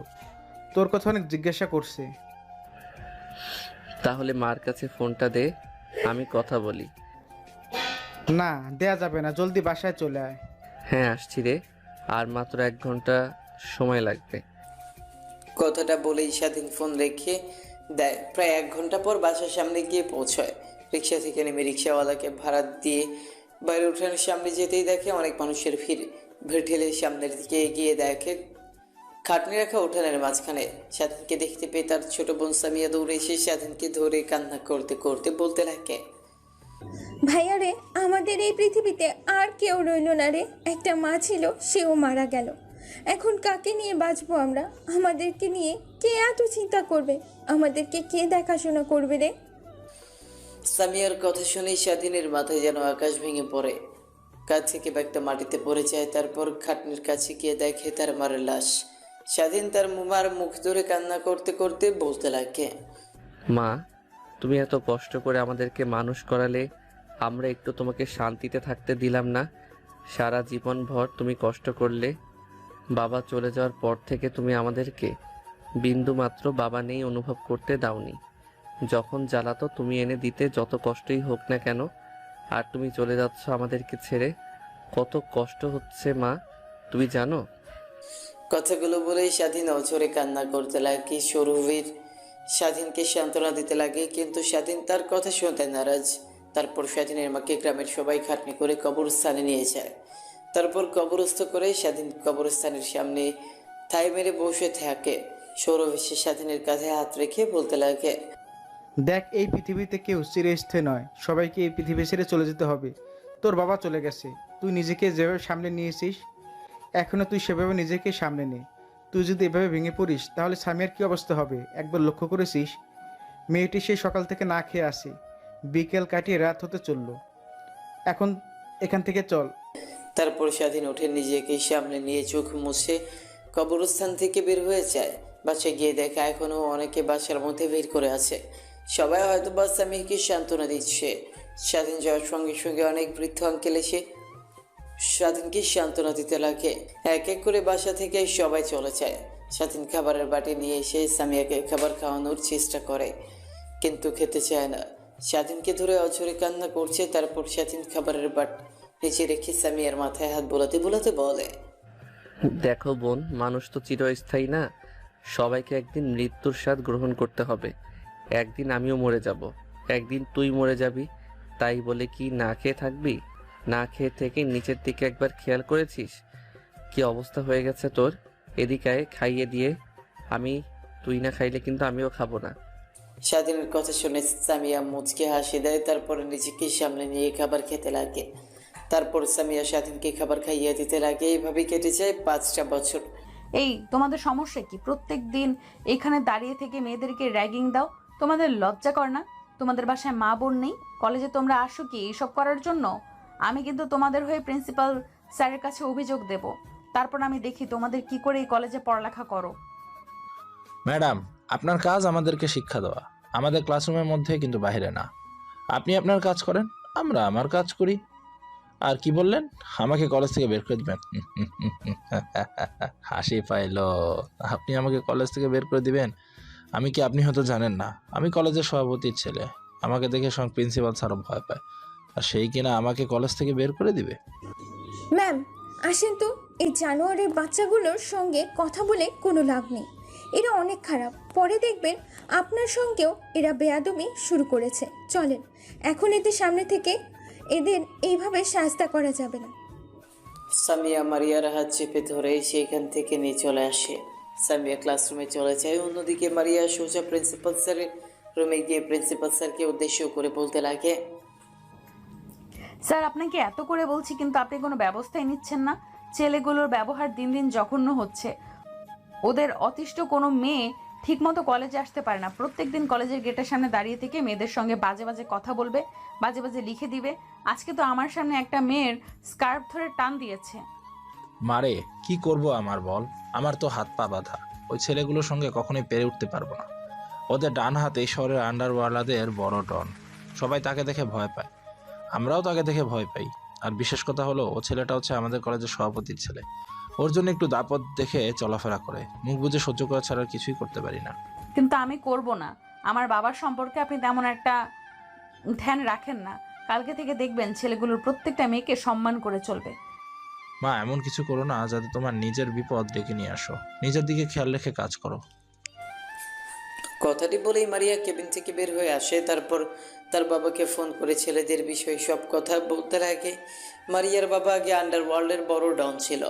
Speaker 4: তোর কথা অনেক জিজ্ঞাসা করছে।
Speaker 1: তাহলে মার কাছে ফোনটা দে, আমি কথা বলি।
Speaker 4: না, দেয়া যাবে না, জলদি বাসায় চলে আয়।
Speaker 1: হ্যাঁ, আসছি রে, আর মাত্র 1 ঘন্টা সময় লাগবে।
Speaker 3: কথাটা বলেই স্বাধীন ফোন রেখে দেয়। প্রায় 1 ঘন্টা পর বাসার সামনে গিয়ে পৌঁছয়। রিক্সা থেকে নেমে রিক্সাওয়ালাকে ভাড়া দিয়ে বাইরে উঠানের সামনে যেতেই দেখে অনেক মানুষের ভিড় ঠেলে সামনের দিকে এগিয়ে দেখে খাটনি রাখা উঠানের মাঝখানে স্বাধীনকে দেখতে পেয়ে তার ছোট বোন সামিয়া দৌড়ে এসে স্বাধীনকে ধরে কান্না করতে করতে বলতে লাগে,
Speaker 8: ভাইয়া রে, আমাদের এই পৃথিবীতে আর কেউ রইল না রে। একটা মা ছিল, সেও মারা গেল। এখন কাকে নিয়ে বাঁচবো আমরা? আমাদেরকে নিয়ে কে এত চিন্তা করবে? আমাদেরকে কে দেখাশোনা করবে রে?
Speaker 3: সামিয়ার কথা শুনে স্বাধীনের মাথায় যেন আকাশ ভেঙে পড়ে। কাছ থেকে ব্যাগটা মাটিতে পড়ে যায়, তারপর খাটনির কাছে গিয়ে দেখে তার মার লাশ। স্বাধীন তার মার মুখ ধরে কান্না করতে করতে বলতে লাগে,
Speaker 1: মা, তুমি এত কষ্ট করে আমাদেরকে মানুষ করালে, আমরা একটু তোমাকে শান্তিতে থাকতে দিলাম না। সারা জীবন ভর তুমি কষ্ট করলে। বাবা চলে যাওয়ার পর থেকে তুমি আমাদেরকে বিন্দু মাত্র বাবা নেই অনুভব করতে দাওনি। যখন জ্বালাতো তুমি এনে দিতে, যত কষ্টই হোক না কেন। আর তুমি চলে যাচ্ছ আমাদেরকে ছেড়ে। কত কষ্ট হচ্ছে মা, তুমি জানো?
Speaker 3: কথাগুলো বলেই স্বাধীন অঝরে কান্না করতে লাগে। সৌরভীর স্বাধীনকে সান্ত্বনা দিতে লাগে, কিন্তু স্বাধীন তার কথা শুনতে নারাজ। তারপর স্বাধীনের মাকে গ্রামের সবাই খাটনি করে কবরস্থানে নিয়ে যায়। তারপর কবরস্থ করে স্বাধীন কবরস্থানের সামনে ঠাই মেরে বসে থাকে। সৌরভ এসে স্বাধীনের কাঁধে হাত রেখে বলতে লাগে,
Speaker 4: দেখ, এই পৃথিবীতে কেউ চিরস্থায়ী নয়, সবাইকে এই পৃথিবী ছেড়ে চলে যেতে হবে। তোর বাবা চলে গেছে, তুই নিজেকে যেভাবে সামনে নিয়েছিস এখনও তুই সেভাবে নিজেকে সামনে নে। তুই যদি এভাবে ভেঙে পড়িস তাহলে সামিয়ার কী অবস্থা হবে একবার লক্ষ্য করেছিস? মেয়েটি সেই সকাল থেকে না খেয়ে আসে, বিকেল কাটিয়ে রাত হতে চলল। এখন এখান থেকে চল।
Speaker 3: তারপর স্বাধীন উঠে নিজেকে সামনে নিয়ে চোখ মুছে কবরস্থান থেকে বের হয়ে যায়। বাসায় গিয়ে দেখা এখনো অনেকে বাসার মধ্যে ভিড় করে আছে। সবাই হয়তো বা স্বামীকে সান্ত্বনা দিচ্ছে। স্বাধীন যাওয়ার সঙ্গে সঙ্গে অনেক বৃদ্ধ আঙ্কেল এসে স্বাধীনকে সান্ত্বনা দিতে লাগে। এক এক করে বাসা থেকে সবাই চলে যায়। স্বাধীন খাবারের বাটি নিয়ে এসে সামিয়াকে খাবার খাওয়ানোর চেষ্টা করে, কিন্তু খেতে চায় না। স্বাধীনকে ধরে অঝরে কান্না করছে। তারপর স্বাধীন খাবারের বাট নিচে রেখে সামিয়ার মাথায় হাত বোলাতে বোলাতে বলে,
Speaker 1: দেখো বোন, মানুষ তো চিরস্থায়ী না। সবাইকে একদিন মৃত্যুর স্বাদ গ্রহণ করতে হবে। একদিন আমিও মরে যাব, একদিন তুই মরে যাবি। তাই বলে কি না খেয়ে থাকবি? না খেয়ে থেকে নিচের দিকে একবার খেয়াল করেছিস কি অবস্থা হয়ে গেছে তোর? এদিকে আয়, খাইয়ে দিয়ে। তুই না খাইলে কিন্তু আমিও খাবো না।
Speaker 3: স্বাধীনের কথা শুনে সামিয়া মুচকে হাসি দেয়। তারপর নিজেকে সামনে নিয়ে খাবার খেতে লাগে। তারপর সামিয়া স্বাধীনকে খাবার খাইয়ে দিতে লাগে। এইভাবে কেটে যায় 5টা বছর।
Speaker 2: এই তোমাদের সমস্যা কি? প্রত্যেক দিন এখানে দাঁড়িয়ে থেকে মেয়েদেরকে র্যাগিং দাও। তোমাদের লজ্জা কর না? তোমাদের বাসায় মা বোন নেই? কলেজে তোমরা আসো কি এইসব করার জন্য? আমি কিন্তু তোমাদের হয়ে প্রিন্সিপাল স্যারের কাছে অভিযোগ দেব। তারপর আমি দেখি তোমাদের কি করে এই কলেজে পড়ালেখা করো।
Speaker 5: ম্যাডাম, আপনার কাজ আমাদেরকে শিক্ষা দেওয়া, আমাদের ক্লাসরুমের মধ্যে, কিন্তু বাইরে না। আপনি আপনার কাজ করেন, আমরা আমার কাজ করি। আর কি বললেন? আমাকে কলেজ থেকে বের করে দিবেন? হাসি পাইল। আপনি আমাকে কলেজ থেকে বের করে দিবেন? আমি কি, আপনি হয়তো জানেন না, আমি কলেজের সভাপতির ছেলে। আমাকে দেখে সঙ্গে প্রিন্সিপাল স্যারও ভয় পায়, আর সেই কিনা আমাকে কলেজ থেকে বের করে দিবে?
Speaker 8: ম্যাম আসেন তো, এই জানোয়ারের বাচ্চাগুলোর সঙ্গে কথা বলে কোনো লাভ নেই। এরা অনেক খারাপ। পরে দেখবেন আপনার সঙ্গেও এরা বেয়াদবি শুরু করেছে। চলেন, এখন এদের সামনে থেকে এদের এইভাবে শাস্তা করা যাবে না।
Speaker 3: সামিয়া মারিয়ার হাত চেপে ধরে সেখান থেকে নিয়ে চলে আসে। সামিয়া ক্লাসরুমে চলে যায়। অন্যদিকে মারিয়া সোজা প্রিন্সিপাল স্যারের রুমে গিয়ে প্রিন্সিপাল স্যারকে উদ্দেশ্য করে বলতে লাগে,
Speaker 2: স্যার, আপনাকে এত করে বলছি কিন্তু আপনি কোনো ব্যবস্থাই নিচ্ছেন না। ছেলেগুলোর ব্যবহার দিন দিন জঘন্য হচ্ছে। ওদের অতিষ্ঠ কোনো মেয়ে ঠিকমতো কলেজে আসতে পারে না। প্রত্যেকদিন কলেজের গেটের সামনে দাঁড়িয়ে থেকে মেয়েদের সঙ্গে বাজে বাজে কথা বলবে, বাজে বাজে লিখে দিবে। আজকে তো আমার সামনে একটা মেয়ের স্কার্ফ ধরে টান দিয়েছে।
Speaker 5: মারে, কি করব আমার বল? আমার তো হাত পা বাঁধা। ওই ছেলেগুলোর সঙ্গে কখনোই পেরে উঠতে পারবো না। ওদের ডান হাতে শহরের আন্ডারওয়ার্ল্ডের বড় ডন। সবাই তাকে দেখে ভয় পায়, আমরাও তাকে দেখে ভয় পাই। আর বিশেষ কথা হলো, ও ছেলেটা হচ্ছে আমাদের কলেজের সভাপতির ছেলে। ওর জন্য একটু দাপট দেখে চলাফেরা করে। মুখ বুজে সহ্য করা ছাড়া আর কিছুই করতে পারি না।
Speaker 2: কিন্তু আমি করব না। আমার বাবার সম্পর্কে আপনি তেমন একটা ধ্যান রাখেন না। কালকে থেকে দেখবেন ছেলেগুলোর প্রত্যেকটা মেয়েকে সম্মান করে চলবে।
Speaker 5: মা, এমন কিছু করো না যাতে তোমার নিজের বিপদ ডেকে নিয়ে আসো। নিজের দিকে খেয়াল রেখে কাজ করো।
Speaker 3: কথাটি বলেই মারিয়া কেবিন থেকে বের হয়ে আসে। তারপর তার বাবাকে ফোন করে ছেলেদের বিষয়ে সব কথা বলতে লাগে। মারিয়ার বাবা আগে আন্ডারওয়ার্ল্ডের বড় ডন ছিল।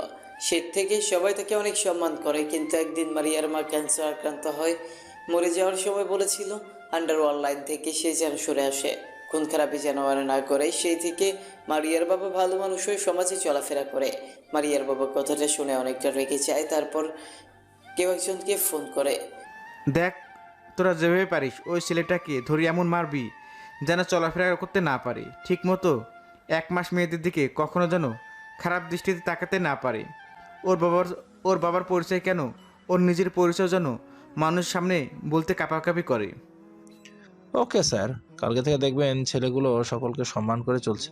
Speaker 3: সে থেকে সবাই তাকে অনেক সম্মান করে। কিন্তু একদিন মারিয়ার মা ক্যান্সার আক্রান্ত হয়। মরে যাওয়ার সময় বলেছিল আন্ডারওয়ার্ল্ড লাইন থেকে সে যেন সরে আসে, খুন খারাপি যেন আর না করে। সেই থেকে মারিয়ার বাবা ভালো মানুষ হয়ে সমাজে চলাফেরা করে। মারিয়ার বাবা কথাটা শুনে অনেকটা রেগে যায়। তারপর কেউ একজনকে ফোন করে,
Speaker 4: দেখ, তোরা যেভাবে পারিস ওই ছেলেটাকে ধরে এমন মারবি যেন চলাফেরা করতে না পারে, ঠিকমতো 1 মাস মেয়েদের দিকে কখনো যেন খারাপ দৃষ্টিতে তাকাতে না পারে। ওর বাবার পরিচয় কেন, ওর নিজের পরিচয় যেন মানুষের সামনে বলতে কাঁপাকাঁপি করে।
Speaker 5: ওকে স্যার, কালকে থেকে দেখবেন ছেলেগুলো সকলকে সম্মান করে চলছে।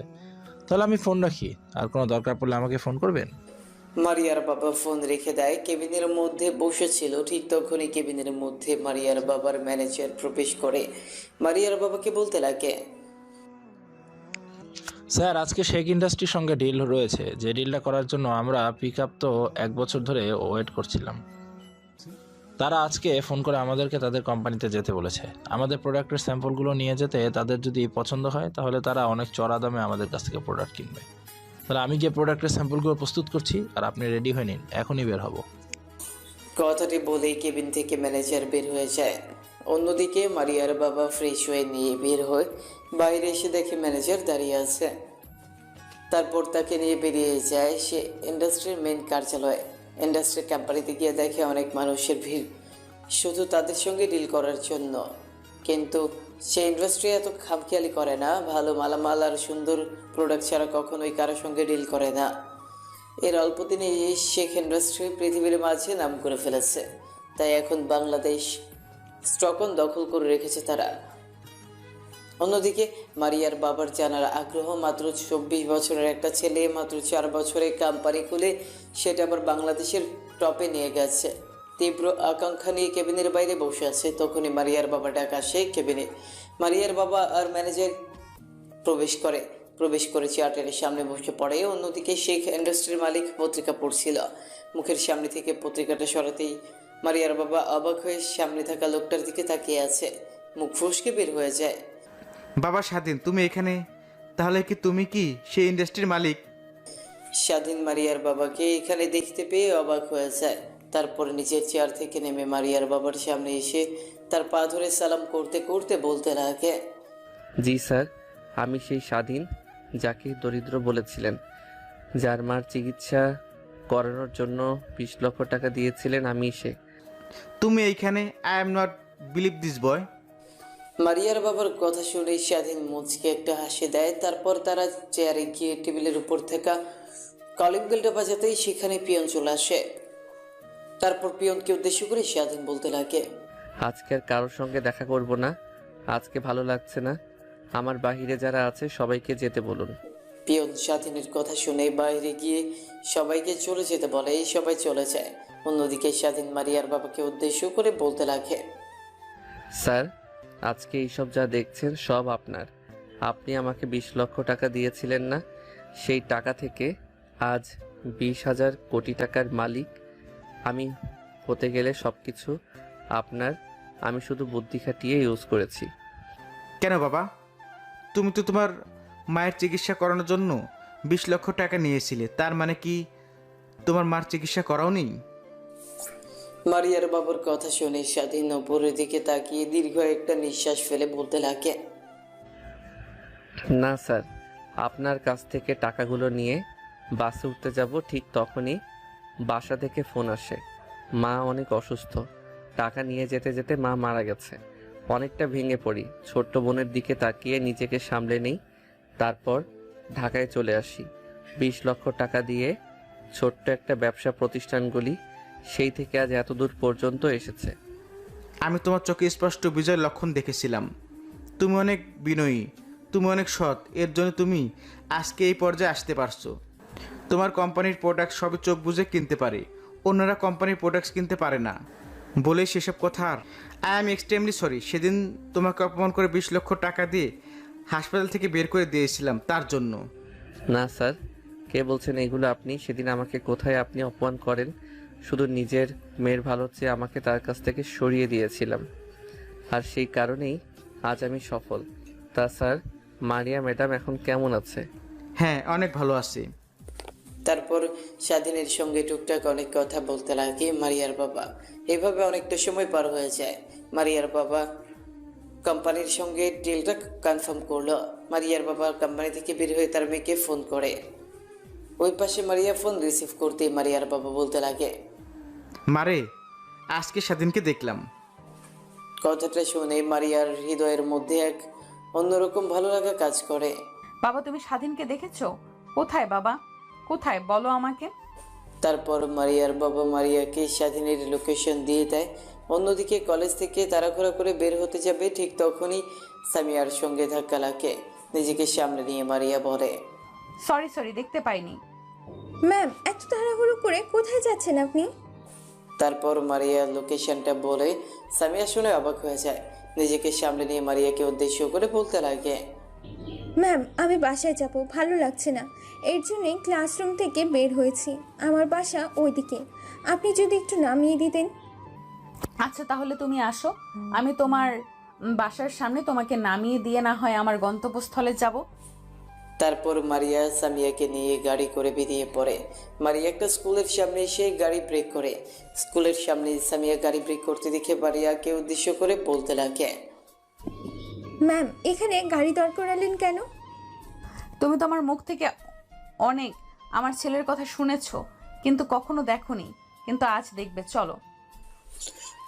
Speaker 5: তাহলে আমি ফোন রাখি, আর কোনো দরকার পড়লে আমাকে ফোন করবেন।
Speaker 3: মারিয়ার বাবা ফোন রেখে দেয়। কেবিনের মধ্যে বসেছিল, ঠিক তখনই কেবিনের মধ্যে মারিয়ার বাবার ম্যানেজার প্রবেশ করে মারিয়ার বাবাকে বলতে লাগে,
Speaker 5: স্যার, আজকে শেখ ইন্ডাস্ট্রির সঙ্গে ডিল রয়েছে। যে ডিলটা করার জন্য আমরা পিক আপ তো 1 বছর ধরে ওয়েট করছিলাম। তারা আজকে ফোন করে আমাদেরকে তাদের কোম্পানিতে যেতে বলেছে। আমাদের প্রোডাক্টের স্যাম্পলগুলো নিয়ে যেতে তাদের যদি পছন্দ হয় তাহলে তারা অনেক চড়া দামে আমাদের কাছ থেকে প্রোডাক্ট কিনবে। তাহলে আমি গিয়ে প্রোডাক্টের স্যাম্পলগুলো প্রস্তুত করছি, আর আপনি রেডি হয়ে নিন, এখনই বের হব।
Speaker 3: কথাটি বলেই কেবিন থেকে ম্যানেজার বের হয়ে যায়। অন্যদিকে মারিয়ার বাবা ফ্রেশ হয়ে নিয়ে বের হয়ে বাইরে এসে দেখে ম্যানেজার দাঁড়িয়ে আছে। তারপর তাকে নিয়ে বেরিয়ে যায় সে ইন্ডাস্ট্রির মেন কার্যালয়ে। ইন্ডাস্ট্রির কোম্পানিতে গিয়ে দেখে অনেক মানুষের ভিড় শুধু তাদের সঙ্গে ডিল করার জন্য। কিন্তু সে ইন্ডাস্ট্রি এত খামখেয়ালি করে না, ভালো মালামাল আর সুন্দর প্রোডাক্ট ছাড়া কখনোই কারোর সঙ্গে ডিল করে না। এর অল্প দিনে এই শেখ ইন্ডাস্ট্রি পৃথিবীর মাঝে নাম করে ফেলেছে, তাই এখন বাংলাদেশ স্টকন দখল করে রেখেছে তারা। অন্যদিকে মারিয়ার বাবার জানার আগ্রহ, মাত্র 24 বছরের একটা ছেলে মাত্র 4 বছরে কোম্পানি খুলে সেটা আবার বাংলাদেশের টপে নিয়ে গেছে। তীব্র আকাঙ্ক্ষা নিয়ে কেবিনের বাইরে বসে আছে। তখনই মারিয়ার বাবা ডাকা আসে কেবিনে। মারিয়ার বাবা আর ম্যানেজার প্রবেশ করে চেয়ারটের সামনে বসে পড়ে। অন্যদিকে শেখ ইন্ডাস্ট্রির মালিক পত্রিকা পড়ছিল। মুখের সামনে থেকে পত্রিকাটা সরাতেই মারিয়ার বাবা অবাক হয়ে সামনে থাকা লোকটার দিকে তাকিয়ে আছে। মুখ ফসকে বের হয়ে যায়,
Speaker 4: বাবা স্বাধীন, তুমি এখানে? তাহলে কি তুমি কি সেই ইন্ডাস্ট্রির মালিক?
Speaker 3: স্বাধীন মারিয়ার বাবাকে এখানে দেখতে পেয়ে অবাক হয়ে যায়। তারপর নিজের চেয়ার থেকে নেমে মারিয়ার বাবার সামনে এসে তার পা ধরে সালাম করতে করতে বলতে লাগে,
Speaker 1: জি স্যার, আমি সেই স্বাধীন যাকে দরিদ্র বলেছিলেন, যার মার চিকিৎসা করানোর জন্য 20 লক্ষ টাকা দিয়েছিলেন, আমি সে।
Speaker 4: তুমি এইখানে? I am not believe this boy.
Speaker 3: মারিয়ার বাবার কথা শুনে স্বাধীন মুচকে একটা হাসি দেয়। তারপর তারা চেয়ারে গিয়ে টেবিলের উপর থাকা কলিং বেলটা বাজাতেই সেখানে পিয়ন চলে আসে। তারপর পিয়নকে উদ্দেশ্য করে স্বাধীন বলতে লাগে,
Speaker 1: আজকে আর কারোর সঙ্গে দেখা করব না, আজকে ভালো লাগছে না। আমার বাহিরে যারা আছে সবাইকে যেতে বলুন।
Speaker 3: পিয়ন স্বাধীনের কথা শুনে বাইরে গিয়ে সবাইকে চলে যেতে বলে। এই সবাই চলে যায়। অন্যদিকে স্বাধীন মারিয়ার বাবাকে উদ্দেশ্য করে বলতে লাগে,
Speaker 1: স্যার, আজকে এইসব যা দেখছেন সব আপনার। আপনি আমাকে 20 লক্ষ টাকা দিয়েছিলেন না? সেই টাকা থেকে আজ 20,000 কোটি টাকার মালিক আমি হতে গেলে সব কিছু আপনার। আমি শুধু বুদ্ধি খাটিয়ে ইউজ করেছি।
Speaker 4: কেন বাবা? তুমি তো তোমার মায়ের চিকিৎসা করানোর জন্য 20 লক্ষ টাকা নিয়েছিলে, তার মানে কি তোমার মার চিকিৎসা করাওনি?
Speaker 3: মারিয়ার বাবার কথা শুনে স্বাধীন উপরের দিকে তাকিয়ে দীর্ঘ একটা নিঃশ্বাস ফেলে বলতে লাগে,
Speaker 1: না স্যার, আপনার কাছ থেকে টাকাগুলো নিয়ে বাসে উঠতে যাব, ঠিক তখনই বাসা থেকে ফোন আসে। মা অনেক অসুস্থ, টাকা নিয়ে যেতে যেতে মা মারা গেছে। অনেকটা ভেঙে পড়ি। ছোট্ট বোনের দিকে তাকিয়ে নিজেকে সামলে নেই। তারপর ঢাকায় চলে আসি। 20 লক্ষ টাকা দিয়ে ছোট্ট একটা ব্যবসা প্রতিষ্ঠানগুলি সেই থেকে আজ এত দূর পর্যন্ত এসেছে।
Speaker 4: আমি তোমার চোখে স্পষ্ট বিজয়ের লক্ষণ দেখেছিলাম। তুমি অনেক বিনয়ী, তুমি অনেক সৎ, এর জন্য তুমি আজকে এই পর্যায়ে আসতে পারছো। তোমার কোম্পানির প্রোডাক্ট সবই চোখ বুঝে কিনতে পারে, অন্যরা কোম্পানির প্রোডাক্টস কিনতে পারে না বলেই সেসব কথা। আর আই এম এক্সট্রিমলি সরি, সেদিন তোমাকে অপমান করে 20 লক্ষ টাকা দিয়ে হাসপাতাল থেকে বের করে দিয়েছিলাম তার জন্য।
Speaker 1: না স্যার, কে বলছেন এগুলো আপনি? সেদিন আমাকে কোথায় আপনি অপমান করেন? শুধু নিজের মেয়ের ভালো চেয়ে আমাকে তার কাছ থেকে সরিয়ে দিয়েছিলাম, আর সেই কারণেই আজ আমি সফল। তা স্যার, মারিয়া ম্যাডাম এখন কেমন আছে?
Speaker 4: হ্যাঁ, অনেক ভালো আছে।
Speaker 3: তারপর স্বাধীনের সঙ্গে টুকটাক অনেক কথা বলতে লাগে মারিয়ার বাবা। এভাবে অনেকটা সময় পার হয়ে যায়। মারিয়ার বাবা কোম্পানির সঙ্গে ডিলটা কনফার্ম করলো। মারিয়ার বাবা কোম্পানি থেকে বের হয়ে তার মেয়েকে ফোন করে। ওই পাশে মারিয়া ফোন রিসিভ করতে মারিয়ার বাবা বলতে লাগে,
Speaker 4: মারে, আজকে স্বাধীনকে দেখলাম।
Speaker 3: কথাটা শুনে মারিয়ার হৃদয়ের মধ্যে এক অন্যরকম ভালো লাগা কাজ করে।
Speaker 2: বাবা তুমি স্বাধীনকে দেখেছো? কোথায় বাবা, কোথায় বলো আমাকে।
Speaker 3: তারপর মারিয়ার বাবা মারিয়াকে স্বাধীনের লোকেশন দিয়ে দেয়। অন্যদিকে কলেজ থেকে তাড়াহুড়া করে বের হতে যাবে, ঠিক তখনই সামিয়ার সঙ্গে ধাক্কা লাগে। নিজেকে সামনে নিয়ে মারিয়া বলে,
Speaker 2: সরি দেখতে পাইনি।
Speaker 8: ম্যাম, এত তাড়াহুড়ো করে কোথায় যাচ্ছেন আপনি?
Speaker 3: তারপর মারিয়া লোকেশনটা বলে সামিয়া শুনে অবাক হয়ে যায়। নিজেকে সামনে নিয়ে মারিয়াকে উদ্দেশ্য করে বলতে লাগে,
Speaker 8: ম্যাম, আমি বাসায় যাব, ভালো লাগছে না, এর জন্যই ক্লাসরুম থেকে বের হয়েছি। আমার বাসা ওইদিকে, আপনি যদি একটু নামিয়ে দিতেন।
Speaker 2: আচ্ছা তাহলে তুমি আসো, আমি তোমার বাসার সামনে তোমাকে নামিয়ে দিয়ে না হয় আমার গন্তব্যস্থলে যাব।
Speaker 3: তারপর মারিয়া সামিয়াকে নিয়ে গাড়ি করে বেরিয়ে পড়ে। মারিয়া একটা স্কুলের সামনে এসে গাড়ি ব্রেক করে। স্কুলের সামনে সামিয়া গাড়ি ব্রেক করতে দেখে মারিয়াকে উদ্দেশ্য করে বলতে লাগে,
Speaker 8: ম্যাম, এখানে গাড়ি দর করালেন কেন?
Speaker 2: তুমি তো আমার মুখ থেকে অনেক আমার ছেলের কথা শুনেছো, কিন্তু কখনো দেখোনি, কিন্তু আজ দেখবে, চলো।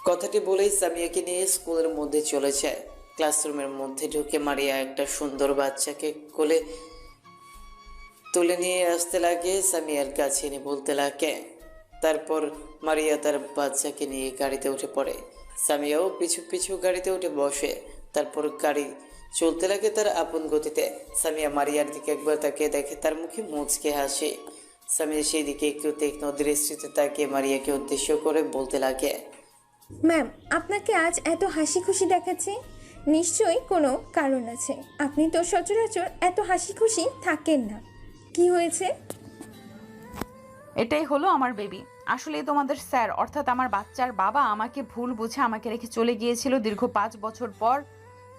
Speaker 3: কথাটি বলেই সামিয়াকে নিয়ে স্কুলের মধ্যে চলে যায়। ক্লাসরুমের মধ্যে ঢুকে মারিয়া একটা সুন্দর বাচ্চাকে কোলে তুলে নিয়ে আসতে লাগে, সামিয়ার কাছে এনে বলতে লাগে। তারপর মারিয়া তার বাচ্চাকে নিয়ে গাড়িতে উঠে পড়ে। সামিয়াও পিছু পিছু গাড়িতে উঠে বসে। তারপর গাড়ি চলতে লাগে তার আপন গতিতে। সামিয়া মারিয়ার দিকে একবার তাকিয়ে দেখে, তার মুখে মুচকে হাসি। সামিয়া সেই দিকে একটু তীক্ষ্ণ দৃষ্টিতে তাকিয়ে মারিয়াকে উদ্দেশ্য করে বলতে লাগে,
Speaker 8: ম্যাম, আপনাকে আজ এত হাসি খুশি দেখাচ্ছে, নিশ্চয়ই কোনো কারণ আছে। আপনি তো সচরাচর এত হাসি খুশি থাকেন না, কি হয়েছে?
Speaker 2: এটাই হলো আমার বেবি। আসলে তোমাদের স্যার অর্থাৎ আমার বাচ্চার বাবা আমাকে ভুল বুঝে আমাকে রেখে চলে গিয়েছিল দীর্ঘ 5 বছর পর।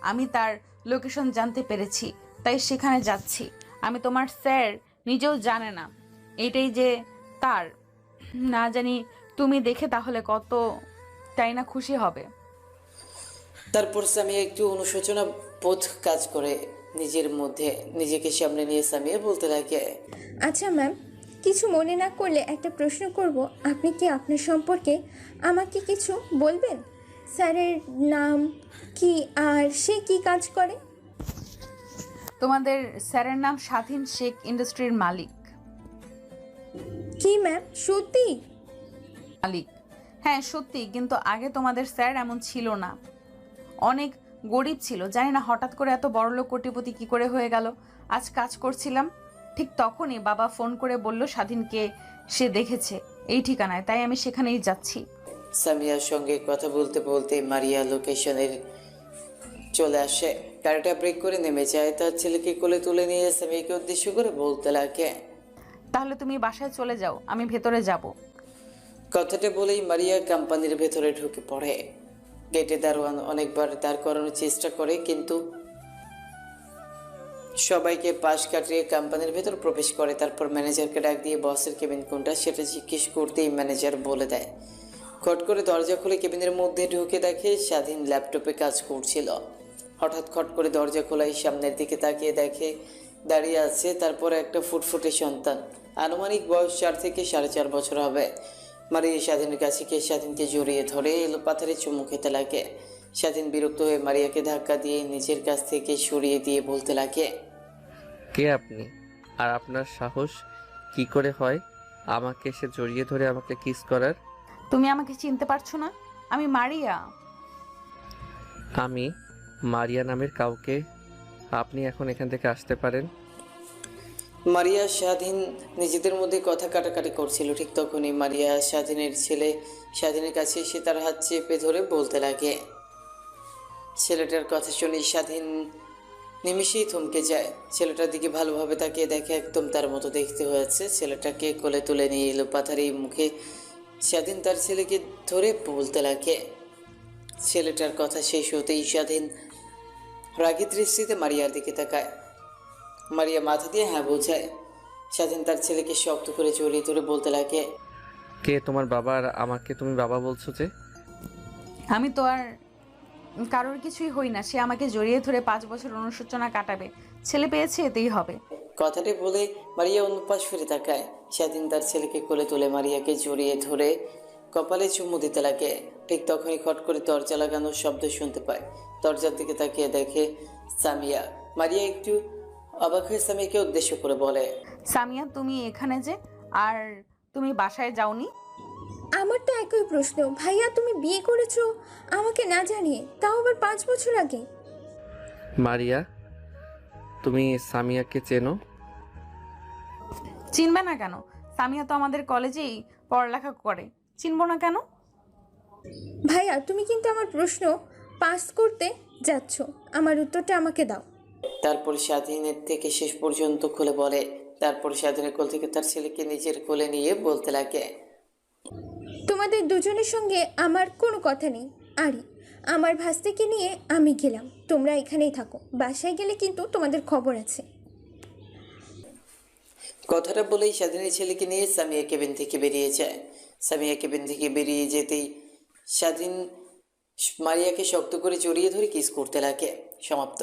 Speaker 2: আমি তার লোকেশন জানতে পেরেছি, তাই সেখানে যাচ্ছি। আমি তোমার স্যার নিজেও জানে না এটাই যে তার, না জানি তুমি দেখে তাহলে কতটাই না খুশি হবে।
Speaker 3: তারপর সামিয়া একটু অনুশোচনা বোধ কাজ করে নিজের মধ্যে। নিজেকে সামনে নিয়ে সামিয়া বলতে লাগে,
Speaker 8: আচ্ছা ম্যাম, কিছু মনে না করলে একটা প্রশ্ন করব। আপনি কি আপনার সম্পর্কে আমাকে কিছু বলবেন? স্যারের নাম কি আর সে কি কাজ করে?
Speaker 2: তোমাদের স্যারের নাম স্বাধীন শেখ, ইন্ডাস্ট্রির মালিক।
Speaker 8: কি ম্যাম, সত্যি?
Speaker 2: মালিক, হ্যাঁ সত্যি, কিন্তু আগে তোমাদের স্যার এমন ছিল না, অনেক গরিব ছিল। জানি না হঠাৎ করে এত বড়লোক কোটিপতি কি করে হয়ে গেল। আজ কাজ করছিলাম, ঠিক তখনই বাবা ফোন করে বলল স্বাধীনকে সে দেখেছে এই ঠিকানায়, তাই আমি সেখানেই যাচ্ছি।
Speaker 3: সামিয়ার সঙ্গে কথা বলতে বলতে মারিয়া লোকেশনের চলে আসে। গাড়িটা ব্রেক করে নেমে যায়। তার ছেলেকে কোলে তুলে নিয়ে সামিয়াকে উদ্দেশ্য করে বলতে লাগে,
Speaker 2: তাহলে তুমি বাসায় চলে যাও, আমি ভেতরে যাব।
Speaker 3: কথাটা বলেই মারিয়া কোম্পানির ভেতরে ঢুকে পড়ে। গেটে দারোয়ান অনেকবার দাঁড় করানোর চেষ্টা করে, কিন্তু সবাইকে পাশ কাটিয়ে কোম্পানির ভেতর প্রবেশ করে। তারপর ম্যানেজারকে ডাক দিয়ে বসের কেবিন কোনটা সেটা জিজ্ঞেস করতেই ম্যানেজার বলে দেয়। খট করে দরজা খুলে কেবিনের মধ্যে ঢুকে দেখে স্বাধীন ল্যাপটপে কাজ করছিল। হঠাৎ খট করে দরজা খোলাই সামনের দিকে তাকিয়ে দেখে দাঁড়িয়ে আছে তারপর একটা ফুটফুটে সন্তান। আনুমানিক বয়স 4 থেকে 4.5 বছর হবে। মারিয়া স্বাধীনের কাছে গিয়ে স্বাধীনকে জড়িয়ে ধরে এলো পাথরে চুমু খেতে লাগে। স্বাধীন বিরক্ত হয়ে মারিয়াকে ধাক্কা দিয়ে নিজের কাছ থেকে সরিয়ে দিয়ে বলতে লাগে,
Speaker 1: কে আপনি? আর আপনার সাহস কি করে হয় আমাকে এসে জড়িয়ে ধরে আমাকে কিস করার?
Speaker 2: তুমি আমাকে চিনতে পারছো না? আমি মারিয়া।
Speaker 1: আমি মারিয়া নামের কাউকে? আপনি এখন এখান থেকে আসতে পারেন।
Speaker 3: মারিয়া স্বাধীন নিজেদের মধ্যে কথা কাটাকাটি করছিল। ঠিক তখনই মারিয়া স্বাধীনের ছেলে স্বাধীনের কাছে এসে তার হাত চেপে ধরে বলতে লাগে। ছেলেটার কথা শুনে স্বাধীন নিমিষেই থমকে যায়। ছেলেটার দিকে ভালোভাবে তাকিয়ে দেখে একদম তার মতো দেখতে হয়েছে। ছেলেটাকে কোলে তুলে নিয়ে এলো পাথারি মুখে স্বাধীন তার ছেলেকে ধরে বলতে লাগে। ছেলেটার কথা শেষ হতেই স্বাধীন রাগী দৃষ্টিতে মারিয়ার দিকে তাকায়। মারিয়া মাথা দিয়ে হ্যাঁ বোঝায়। স্বাধীন তার ছেলেকে শক্ত করে জড়িয়ে ধরে বলতে লাগে,
Speaker 1: কে তোমার বাবা আর আমাকে তুমি বাবা বলছো যে?
Speaker 2: আমি তো আর কারোর কিছুই হই না। সে আমাকে জড়িয়ে ধরে 5 বছর অনুশোচনা কাটাবে, ছেলে পেয়েছে এতেই হবে।
Speaker 3: কথাটি বলে মারিয়া অন্য পাশ ফিরে তাকায়। স্বাধীন তার ছেলেকে কোলে তুলে মারিয়াকে জড়িয়ে ধরে কপালে চুমু দিতে লাগে। ঠিক তখনই খট করে দরজা লাগানোর শব্দ শুনতে পায়। দরজার দিকে তাকিয়ে দেখে সামিয়া। মারিয়া একটু অবাক হয়ে সামিয়াকে উদ্দেশ্য করে বলে,
Speaker 2: সামিয়া, তুমি এখানে যে, আর তুমি বাসায় যাওনি?
Speaker 8: আমার তো একই প্রশ্ন। ভাইয়া, তুমি বিয়ে করেছো আমাকে না জানিয়ে, তাও আবার 5 বছর আগে।
Speaker 1: মারিয়া, তুমি সামিয়াকে চেনো?
Speaker 2: চিনবে না কেন? সামিয়া তো আমাদের কলেজেই পড়ালেখা করে, চিনবো না কেন?
Speaker 8: ভাইয়া, তুমি কিন্তু আমার প্রশ্ন পাস করতে যাচ্ছ। আমার উত্তরটা আমাকে দাও।
Speaker 3: তারপর স্বাধীনের থেকে শেষ পর্যন্ত খুলে বলে। তারপর স্বাধীনের কোল থেকে তার ছেলেকে নিজের কোলে নিয়ে বলতে লাগে,
Speaker 8: তোমাদের দুজনের সঙ্গে আমার কোনো কথা নেই। আরি, আমার ভাস্তিকে নিয়ে আমি গেলাম, তোমরা এখানেই থাকো। বাসায় গেলে কিন্তু তোমাদের খবর আছে।
Speaker 3: কথাটা বলেই স্বাধীনের ছেলেকে নিয়ে সামিয়া কেবিন থেকে বেরিয়ে যায়। সামিয়া কেবিন থেকে বেরিয়ে যেতেই স্বাধীন মারিয়াকে শক্ত করে জড়িয়ে ধরে কিস করতে লাগে। সমাপ্ত।